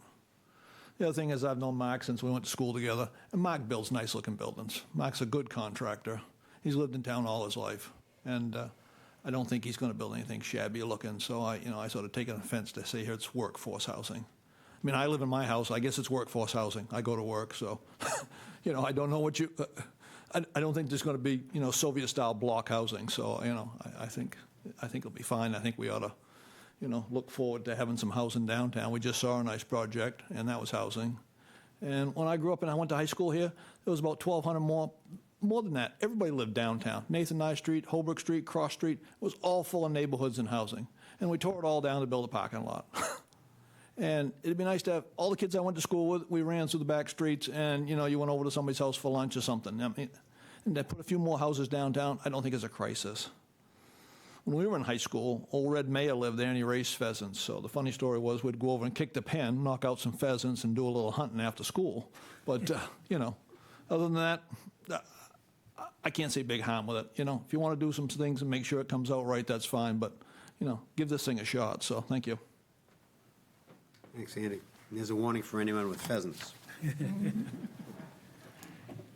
The other thing is I've known Mark since we went to school together, and Mark builds nice-looking buildings. Mark's a good contractor. He's lived in town all his life, and I don't think he's going to build anything shabby looking. So I sort of take an offense to say here it's workforce housing. I mean, I live in my house. I guess it's workforce housing. I go to work, so I don't know what you. I don't think there's going to be Soviet-style block housing. So I think it'll be fine. I think we ought to look forward to having some housing downtown. We just saw a nice project, and that was housing. And when I grew up and I went to high school here, there was about 1,200 more than that. Everybody lived downtown. Nathan Nye Street, Holbrook Street, Cross Street, it was all full of neighborhoods and housing. And we tore it all down to build a parking lot. And it'd be nice to have all the kids I went to school with, we ran through the back streets, and you went over to somebody's house for lunch or something. I mean, and they put a few more houses downtown, I don't think it's a crisis. When we were in high school, old Red Mayer lived there and he raised pheasants. So the funny story was we'd go over and kick the pen, knock out some pheasants, and do a little hunting after school. But, other than that, I can't say big harm with it. If you want to do some things and make sure it comes out right, that's fine. But, give this thing a shot. So thank you. Thanks, Andy. And there's a warning for anyone with pheasants.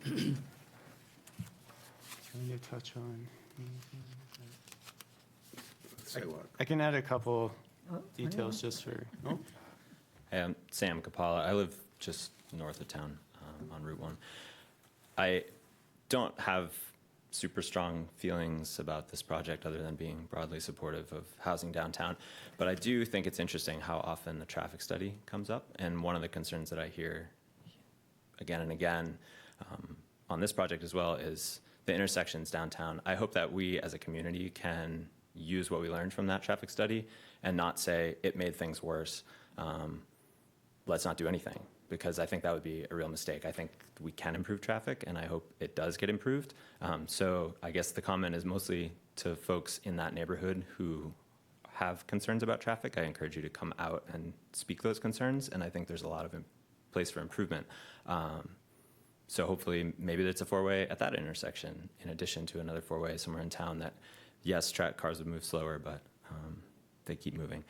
Trying to touch on. sidewalk. I can add a couple details just for, oh, Hey, I'm Sam Kapala. I live just north of town on Route 1. I don't have super strong feelings about this project other than being broadly supportive of housing downtown, but I do think it's interesting how often the traffic study comes up, and one of the concerns that I hear again and again on this project as well is the intersections downtown. I hope that we as a community can use what we learned from that traffic study and not say it made things worse. Let's not do anything, because I think that would be a real mistake. I think we can improve traffic, and I hope it does get improved. So I guess the comment is mostly to folks in that neighborhood who have concerns about traffic. I encourage you to come out and speak those concerns, and I think there's a lot of place for improvement. So hopefully maybe it's a four-way at that intersection in addition to another four-way somewhere in town that, yes, cars would move slower, but they keep moving.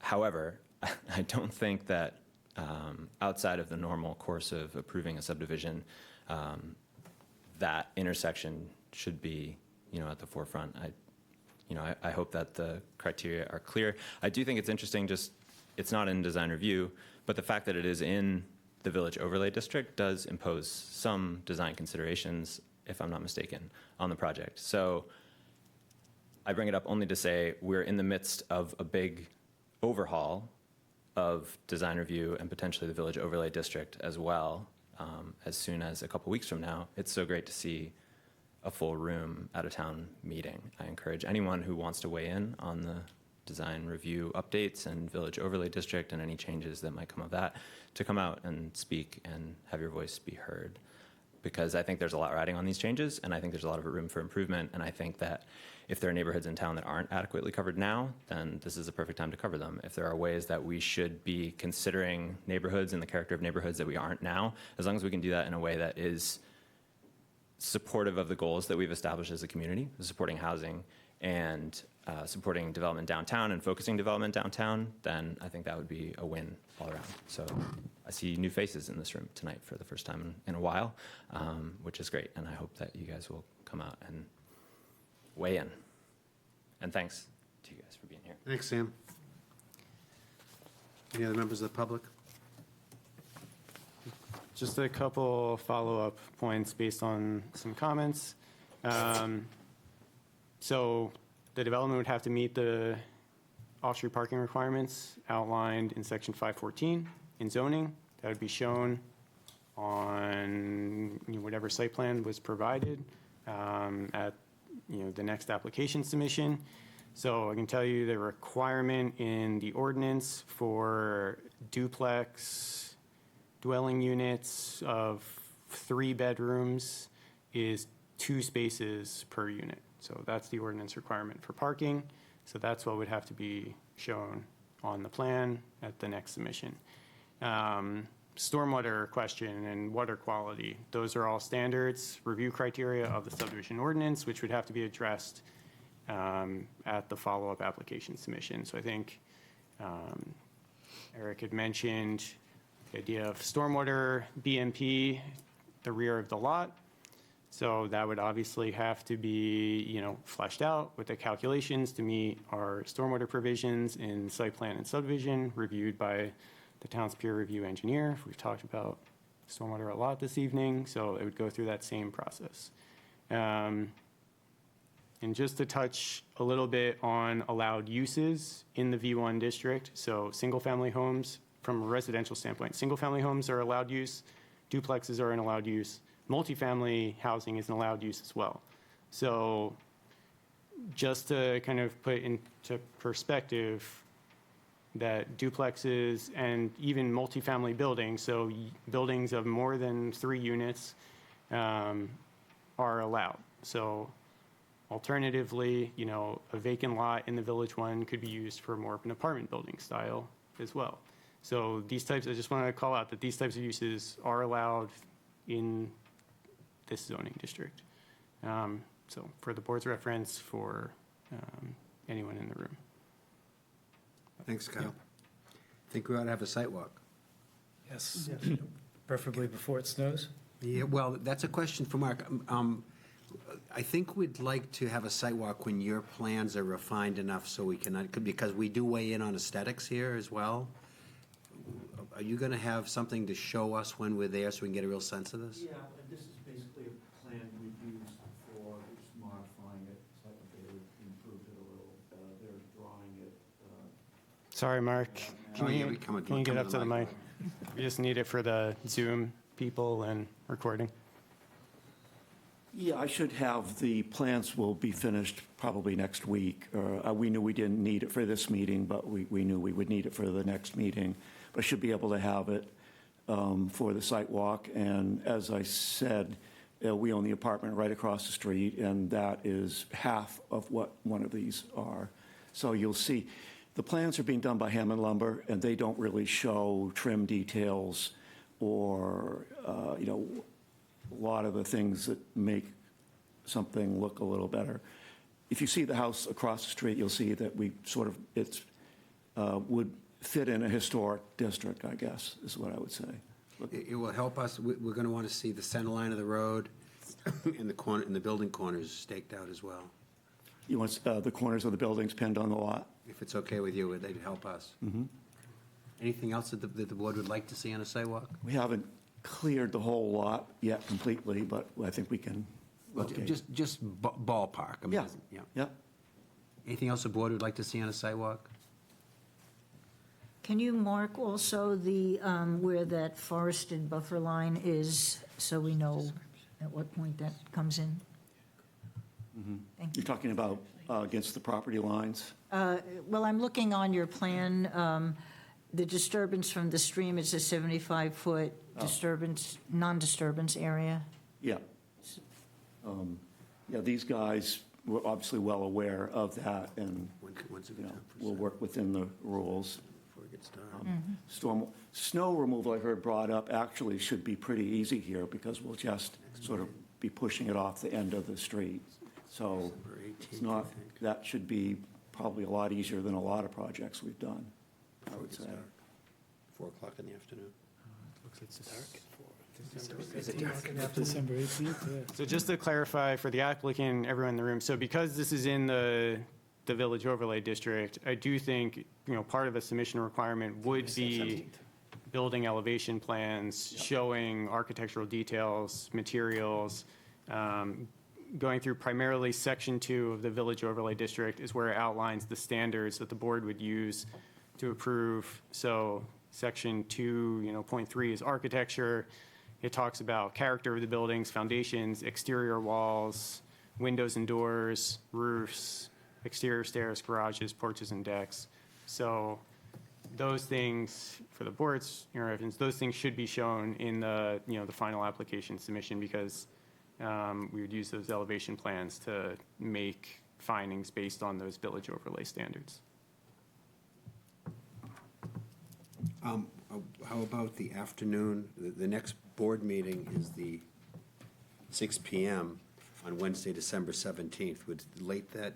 However, I don't think that outside of the normal course of approving a subdivision, that intersection should be, at the forefront. I hope that the criteria are clear. I do think it's interesting, it's not in design review, but the fact that it is in the Village Overlay District does impose some design considerations, if I'm not mistaken, on the project. So I bring it up only to say we're in the midst of a big overhaul of design review and potentially the Village Overlay District as well, as soon as a couple weeks from now. It's so great to see a full room at a town meeting. I encourage anyone who wants to weigh in on the design review updates and Village Overlay District and any changes that might come of that to come out and speak and have your voice be heard. Because I think there's a lot riding on these changes, and I think there's a lot of room for improvement, and I think that if there are neighborhoods in town that aren't adequately covered now, then this is the perfect time to cover them. If there are ways that we should be considering neighborhoods and the character of neighborhoods that we aren't now, as long as we can do that in a way that is supportive of the goals that we've established as a community, supporting housing and supporting development downtown and focusing development downtown, then I think that would be a win all around. So I see new faces in this room tonight for the first time in a while, which is great, and I hope that you guys will come out and weigh in. And thanks to you guys for being here. Thanks, Sam. Any other members of the public? just a couple follow-up points based on some comments. So the development would have to meet the off-street parking requirements outlined in section 514 in zoning. That would be shown on whatever site plan was provided at the next application submission. So I can tell you the requirement in the ordinance for duplex dwelling units of 3 bedrooms is 2 spaces per unit. So that's the ordinance requirement for parking. So that's what would have to be shown on the plan at the next submission. Stormwater question and water quality, those are all standards, review criteria of the subdivision ordinance, which would have to be addressed at the follow-up application submission. So I think Eric had mentioned the idea of stormwater BMP, the rear of the lot. So that would obviously have to be, fleshed out with the calculations to meet our stormwater provisions in site plan and subdivision, reviewed by the town's peer review engineer. We've talked about stormwater a lot this evening, so it would go through that same process. And just to touch a little bit on allowed uses in the V1 district, so single-family homes, from a residential standpoint, single-family homes are allowed use, duplexes are an allowed use, multifamily housing is an allowed use as well. So just to kind of put into perspective that duplexes and even multifamily buildings, so buildings of more than 3 units are allowed. So alternatively, a vacant lot in the Village 1 could be used for more of an apartment building style as well. So these types, I just want to call out that these types of uses are allowed in this zoning district. So for the board's reference, for anyone in the room. Thanks, Kyle. I think we ought to have a site walk. Yes, preferably before it snows. Yeah, well, that's a question for Mark. I think we'd like to have a site walk when your plans are refined enough so we can, because we do weigh in on aesthetics here as well. Are you going to have something to show us when we're there so we can get a real sense of this? Yeah, and this is basically a plan we've used for just modifying it, slightly, they improved it a little, they're drawing it. Sorry, Mark. Oh, yeah, Can you get up to the mic? We just need it for the Zoom people and recording. Yeah, I should have, the plans will be finished probably next week. We knew we didn't need it for this meeting, but we knew we would need it for the next meeting. But I should be able to have it for the site walk. And as I said, we own the apartment right across the street, and that is half of what one of these are. So you'll see, the plans are being done by Hammond Lumber, and they don't really show trim details or, a lot of the things that make something look a little better. If you see the house across the street, you'll see that we sort of, would fit in a historic district, I guess, is what I would say. It will help us, we're going to want to see the center line of the road and the building corners staked out as well. You want the corners of the buildings pinned on the lot? If it's okay with you, they'd help us. Anything else that the board would like to see on a sidewalk? We haven't cleared the whole lot yet completely, but I think we can. Well, just ballpark. I mean, Yeah. Anything else the board would like to see on a sidewalk? Can you mark also the, where that forested buffer line is, so we know at what point that comes in? Thank you. You're talking about against the property lines? Well, I'm looking on your plan. The disturbance from the stream is a 75-foot disturbance, non-disturbance area. Yeah. Yeah, these guys were obviously well aware of that, and we'll work within the rules. Before it gets dark. Snow removal, I heard brought up, actually should be pretty easy here because we'll just sort of be pushing it off the end of the street. So it's not, that should be probably a lot easier than a lot of projects we've done, I would say. 4 o'clock in the afternoon. Looks like it's dark at 4. December 18th, yeah. So just to clarify for the applicant, everyone in the room, so because this is in the Village Overlay District, I do think, part of a submission requirement would be building elevation plans, showing architectural details, materials, going through primarily Section 2 of the Village Overlay District is where it outlines the standards that the board would use to approve. So Section 2, point 3 is architecture. It talks about character of the buildings, foundations, exterior walls, windows and doors, roofs, exterior stairs, garages, porches, and decks. So those things, for the board's reference, those things should be shown in the, the final application submission because we would use those elevation plans to make findings based on those village overlay standards. How about the afternoon? The next board meeting is the 6 p.m. on Wednesday, December 17th. Would late that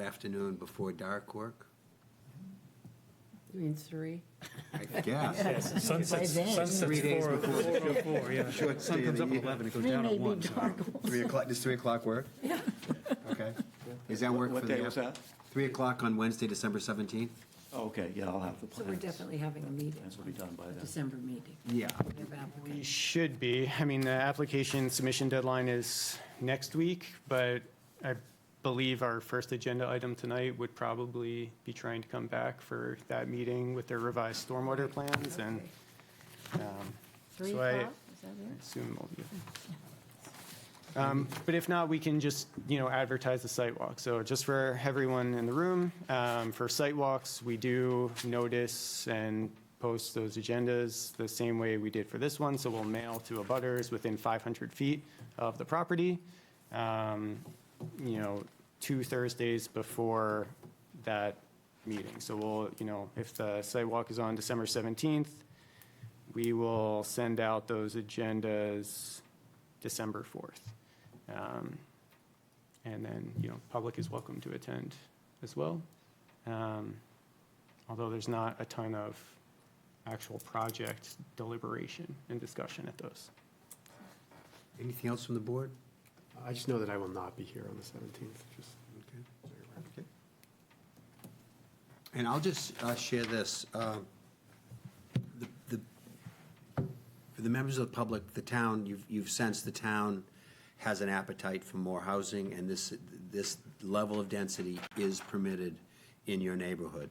afternoon before dark work? You mean 3? I guess. Yes, sunset's 3 days before. 4, yeah. Short Sun stay comes of up the at 11, it goes Three down may at be 1. dark. 3 o'clock, does 3 o'clock work? Yeah. Okay. Does that work for What the? day was that? 3 o'clock on Wednesday, December 17th? Oh, okay, yeah, I'll have the So plans. we're definitely having a meeting, Plans will be done by then. December meeting. Yeah. We should be. I mean, the application submission deadline is next week, but I believe our first agenda item tonight would probably be trying to come back for that meeting with their revised stormwater plans and. 3 so I o'clock, is that it? assume we'll be. But if not, we can just, advertise the site walk. So just for everyone in the room, for site walks, we do notice and post those agendas the same way we did for this one. So we'll mail to abutters within 500 feet of the property, 2 Thursdays before that meeting. So we'll, if the site walk is on December 17th, we will send out those agendas December 4th. And then, public is welcome to attend as well. Although there's not a ton of actual project deliberation and discussion at those. Anything else from the board? I just know that I will not be here on the 17th, just. Okay. And I'll just share this. For the members of the public, the town, you've sensed the town has an appetite for more housing, and this level of density is permitted in your neighborhood.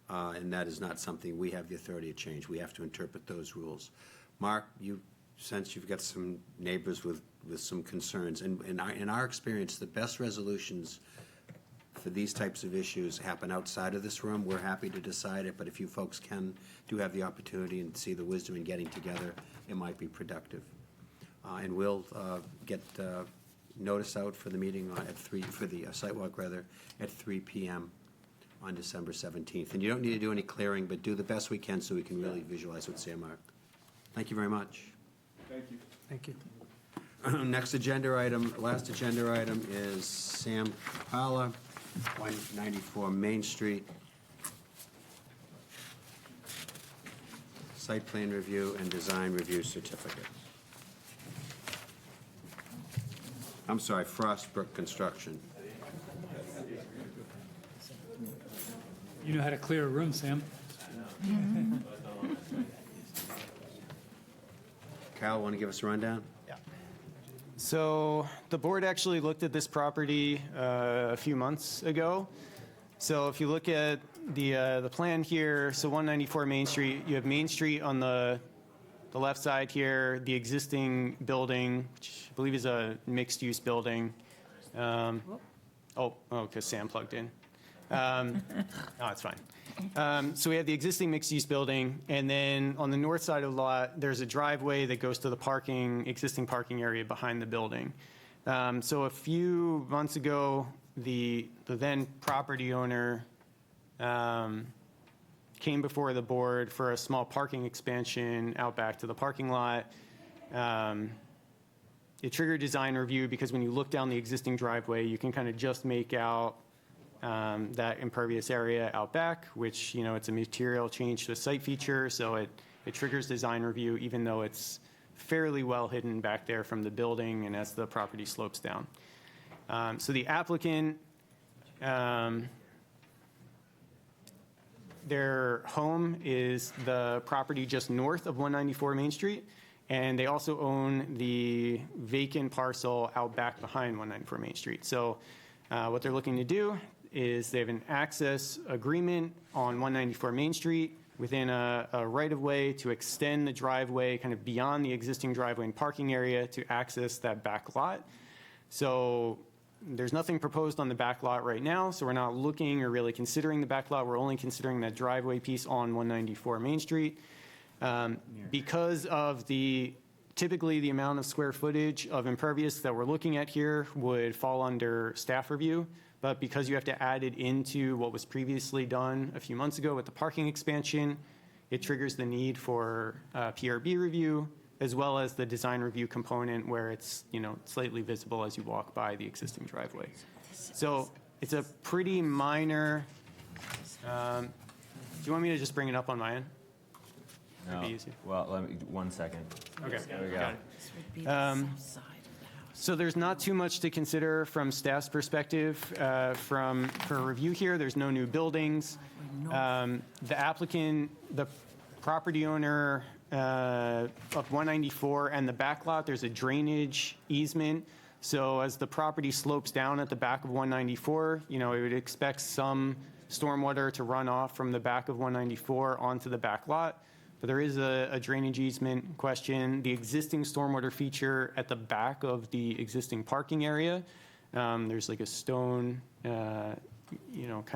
And that is not something we have the authority to change. We have to interpret those rules. Mark, you sense you've got some neighbors with some concerns. And in our experience, the best resolutions for these types of issues happen outside of this room. We're happy to decide it, but if you folks do have the opportunity and see the wisdom in getting together, it might be productive. And we'll get notice out for the meeting at 3, for the sidewalk rather, at 3 p.m. on December 17th. And you don't need to do any clearing, but do the best we can so we can really visualize what's there, Mark. Thank you very much. Thank you. Thank you. Next agenda item, last agenda item is Sam Kapala, 194 Main Street. Site plan review and design review certificate. I'm sorry, Frostbrook Construction. You know how to clear a room, Sam. Kyle, want to give us a rundown? So the board actually looked at this property a few months ago. So if you look at the plan here, so 194 Main Street, you have Main Street on the left side here, the existing building, which I believe is a mixed-use building. Because Sam plugged in. It's fine. So we have the existing mixed-use building, and then on the north side of the lot, there's a driveway that goes to the existing parking area behind the building. So a few months ago, the then property owner came before the board for a small parking expansion out back to the parking lot. It triggered design review because when you look down the existing driveway, you can kind of just make out that impervious area out back, which, it's a material change to a site feature, so it triggers design review even though it's fairly well hidden back there from the building and as the property slopes down. So the applicant, their home is the property just north of 194 Main Street, and they also own the vacant parcel out back behind 194 Main Street. So what they're looking to do is they have an access agreement on 194 Main Street within a right-of-way to extend the driveway kind of beyond the existing driveway and parking area to access that back lot. So there's nothing proposed on the back lot right now, so we're not looking or really considering the back lot. We're only considering that driveway piece on 194 Main Street. Because of typically the amount of square footage of impervious that we're looking at here would fall under staff review, but because you have to add it into what was previously done a few months ago with the parking expansion, it triggers the need for PRB review, as well as the design review component where it's, slightly visible as you walk by the existing driveway. So it's a pretty minor, do you want me to just bring it up on my end? No. Be easier. Well, let me, 1 second. Okay. There we go. Got it. This would be the south side of the house. So there's not too much to consider from staff's perspective. For review here, there's no new buildings. The applicant, the property owner of 194 and the back lot, there's a drainage easement. So as the property slopes down at the back of 194, it would expect some stormwater to run off from the back of 194 onto the back lot. But there is a drainage easement question. The existing stormwater feature at the back of the existing parking area, there's like a stone, kind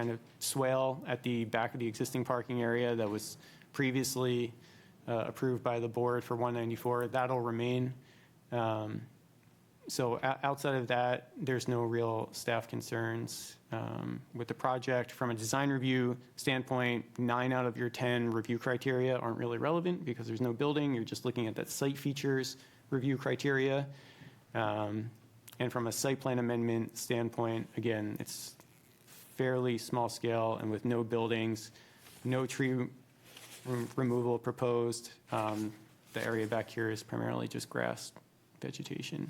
of swale at the back of the existing parking area that was previously approved by the board for 194. That'll remain. So outside of that, there's no real staff concerns with the project. From a design review standpoint, 9 out of your 10 review criteria aren't really relevant because there's no building. You're just looking at that site features review criteria. And from a site plan amendment standpoint, again, it's fairly small scale and with no buildings, no tree removal proposed. The area back here is primarily just grass vegetation.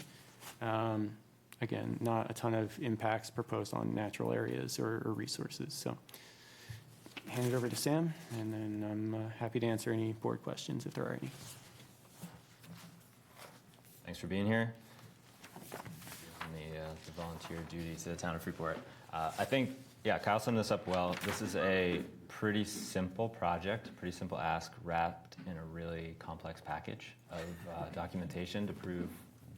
again, not a ton of impacts proposed on natural areas or resources. So hand it over to Sam, and then I'm happy to answer any board questions if there are any. Thanks for being here. The volunteer duty to the town of Freeport. I think, yeah, Kyle summed this up well. This is a pretty simple project, pretty simple ask, wrapped in a really complex package of documentation to prove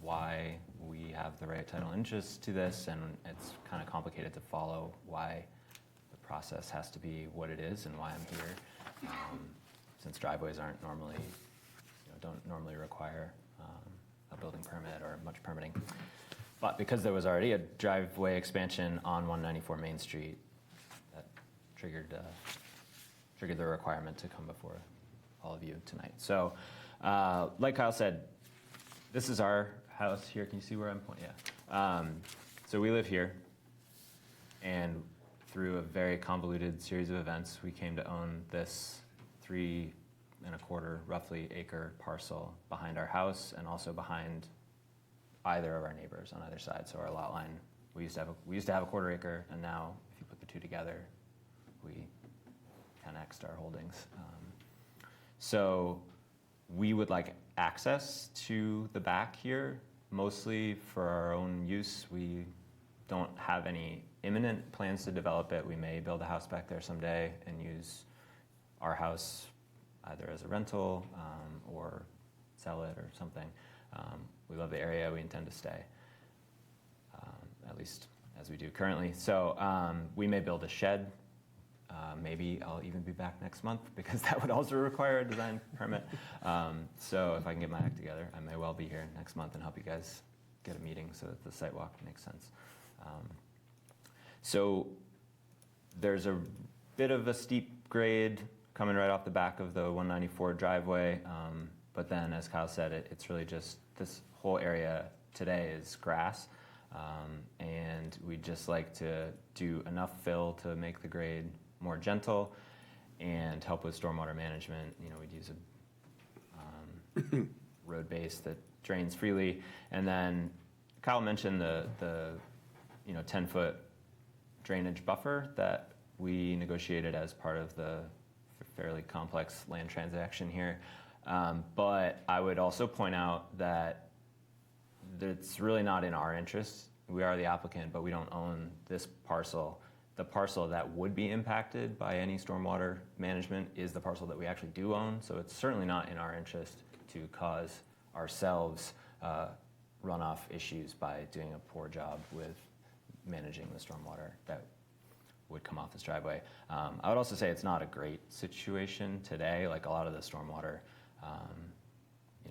why we have the right title and interest to this, and it's kind of complicated to follow why the process has to be what it is and why I'm here, since driveways aren't normally, don't normally require a building permit or much permitting. But because there was already a driveway expansion on 194 Main Street, that triggered the requirement to come before all of you tonight. So, like Kyle said, this is our house here. Can you see where I'm pointing? Yeah. So we live here, and through a very convoluted series of events, we came to own this 3 1/4 roughly acre parcel behind our house and also behind either of our neighbors on either side. So our lot line, we used to have a 1/4 acre, and now if you put the two together, we 10x'd our holdings. So we would like access to the back here, mostly for our own use. We don't have any imminent plans to develop it. We may build a house back there someday and use our house either as a rental or sell it or something. We love the area. We intend to stay, at least as we do currently. So we may build a shed. Maybe I'll even be back next month because that would also require a design permit. So if I can get my act together, I may well be here next month and help you guys get a meeting so that the site walk makes sense. So there's a bit of a steep grade coming right off the back of the 194 driveway. But then, as Kyle said, it's really just this whole area today is grass. And we'd just like to do enough fill to make the grade more gentle and help with stormwater management. We'd use a road base that drains freely. And then Kyle mentioned the 10-foot drainage buffer that we negotiated as part of the fairly complex land transaction here. But I would also point out that it's really not in our interest. We are the applicant, but we don't own this parcel. The parcel that would be impacted by any stormwater management is the parcel that we actually do own. So it's certainly not in our interest to cause ourselves runoff issues by doing a poor job with managing the stormwater that would come off this driveway. I would also say it's not a great situation today. Like a lot of the stormwater,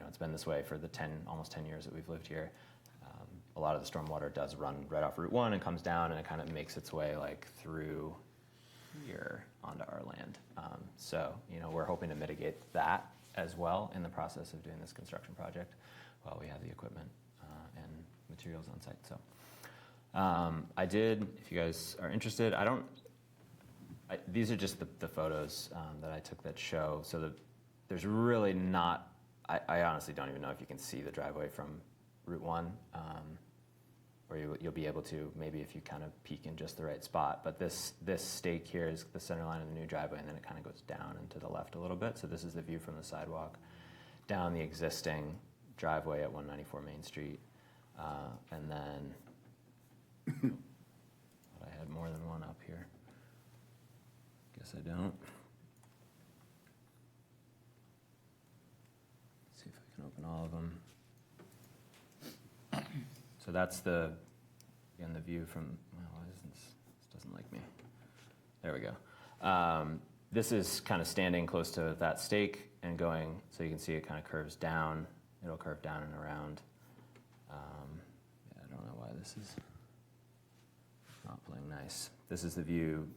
it's been this way for the almost 10 years that we've lived here. A lot of the stormwater does run right off Route 1 and comes down, and it kind of makes its way like through here onto our land. So, we're hoping to mitigate that as well in the process of doing this construction project while we have the equipment and materials on site. So I did, if you guys are interested, these are just the photos that I took that show. So there's really not, I honestly don't even know if you can see the driveway from Route 1, or you'll be able to maybe if you kind of peek in just the right spot. But this stake here is the center line of the new driveway, and then it kind of goes down and to the left a little bit. So this is the view from the sidewalk down the existing driveway at 194 Main Street. And then I had more than one up here. Guess I don't. Let's see if I can open all of them. So that's the view from, well, why isn't this doesn't like me. There we go. This is kind of standing close to that stake and going, so you can see it kind of curves down. It'll curve down and around. I don't know why this is not playing nice. This is the view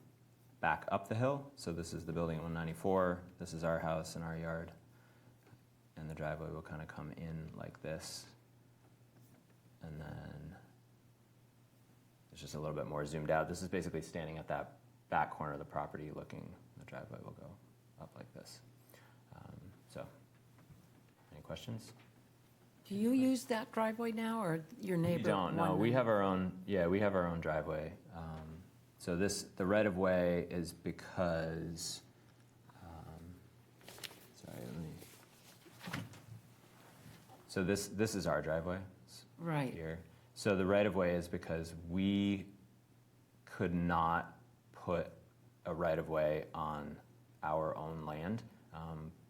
back up the hill. So this is the building at 194. This is our house and our yard. And the driveway will kind of come in like this. And then it's just a little bit more zoomed out. This is basically standing at that back corner of the property looking. The driveway will go up like this. So, any questions? Do you use that driveway now, or your neighbor? We don't, no, we have our own, we have our own driveway. So the right-of-way is because, sorry, let me, so this is our driveway. Right. Here. So the right-of-way is because we could not put a right-of-way on our own land,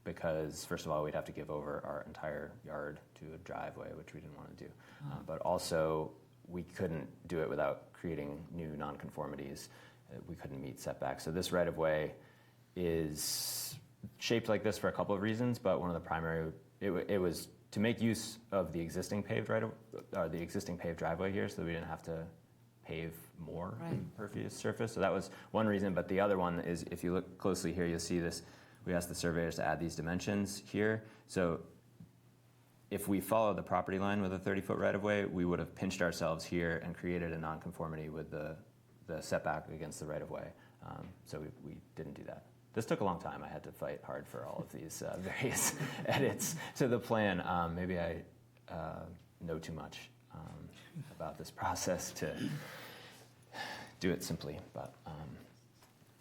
because, first of all, we'd have to give over our entire yard to a driveway, which we didn't want to do. But also, we couldn't do it without creating new nonconformities. We couldn't meet setbacks. So this right-of-way is shaped like this for a couple of reasons, but one of the primary, it was to make use of the existing paved the existing paved driveway here, so that we didn't have to pave more impervious surface. So that was one reason, but the other one is, if you look closely here, you'll see this. We asked the surveyors to add these dimensions here. So if we follow the property line with a 30-foot right-of-way, we would have pinched ourselves here and created a nonconformity with the setback against the right-of-way. So we didn't do that. This took a long time. I had to fight hard for all of these various edits to the plan. Maybe I know too much about this process to do it simply, but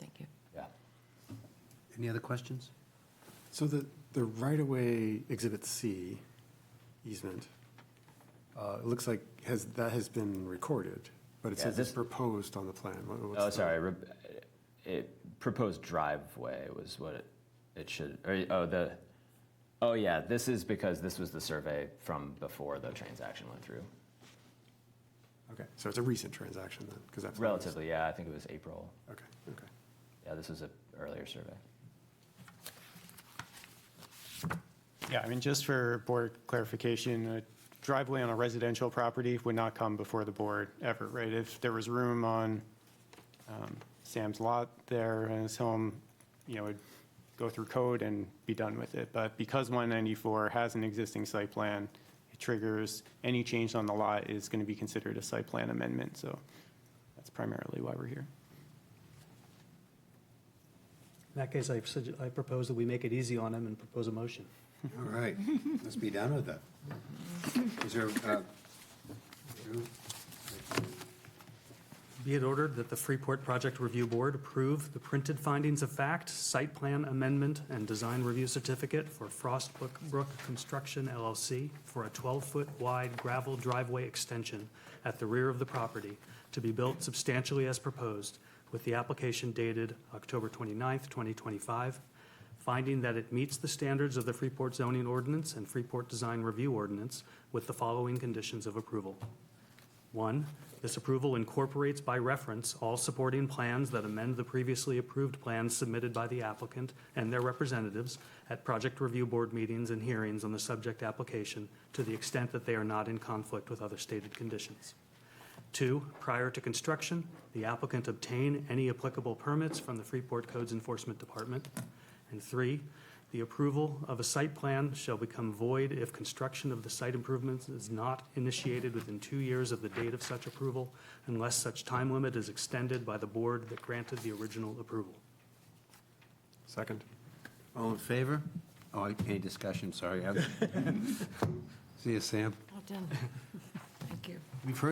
thank you. Yeah. Any other questions? So the right-of-way Exhibit C easement, it looks like that has been recorded, but it says it's proposed on the plan. Sorry. It proposed driveway was what it should. This is because this was the survey from before the transaction went through. Okay, so it's a recent transaction then, because that's Relatively, yeah. I think it was April. Okay. Yeah, this was an earlier survey. Yeah, I mean, just for board clarification, a driveway on a residential property would not come before the board ever, right? If there was room on Sam's lot there in his home, it'd go through code and be done with it. But because 194 has an existing site plan, it triggers any change on the lot is going to be considered a site plan amendment. So that's primarily why we're here. In that case, I propose that we make it easy on him and propose a motion. All right, let's be done with that. Is there, Be it ordered that the Freeport Project Review Board approve the printed findings of fact, site plan amendment, and design review certificate for Frostbrook Construction LLC for a 12-foot wide gravel driveway extension at the rear of the property to be built substantially as proposed, with the application dated October 29th, 2025, finding that it meets the standards of the Freeport zoning ordinance and Freeport design review ordinance with the following conditions of approval. 1, this approval incorporates by reference all supporting plans that amend the previously approved plans submitted by the applicant and their representatives at project review board meetings and hearings on the subject application to the extent that they are not in conflict with other stated conditions. 2, prior to construction, the applicant obtain any applicable permits from the Freeport Codes Enforcement Department. And 3, the approval of a site plan shall become void if construction of the site improvements is not initiated within 2 years of the date of such approval, unless such time limit is extended by the board that granted the original approval. Second. all in favor? Oh, any discussion, sorry. See you, Sam. Well done. Thank you. We've heard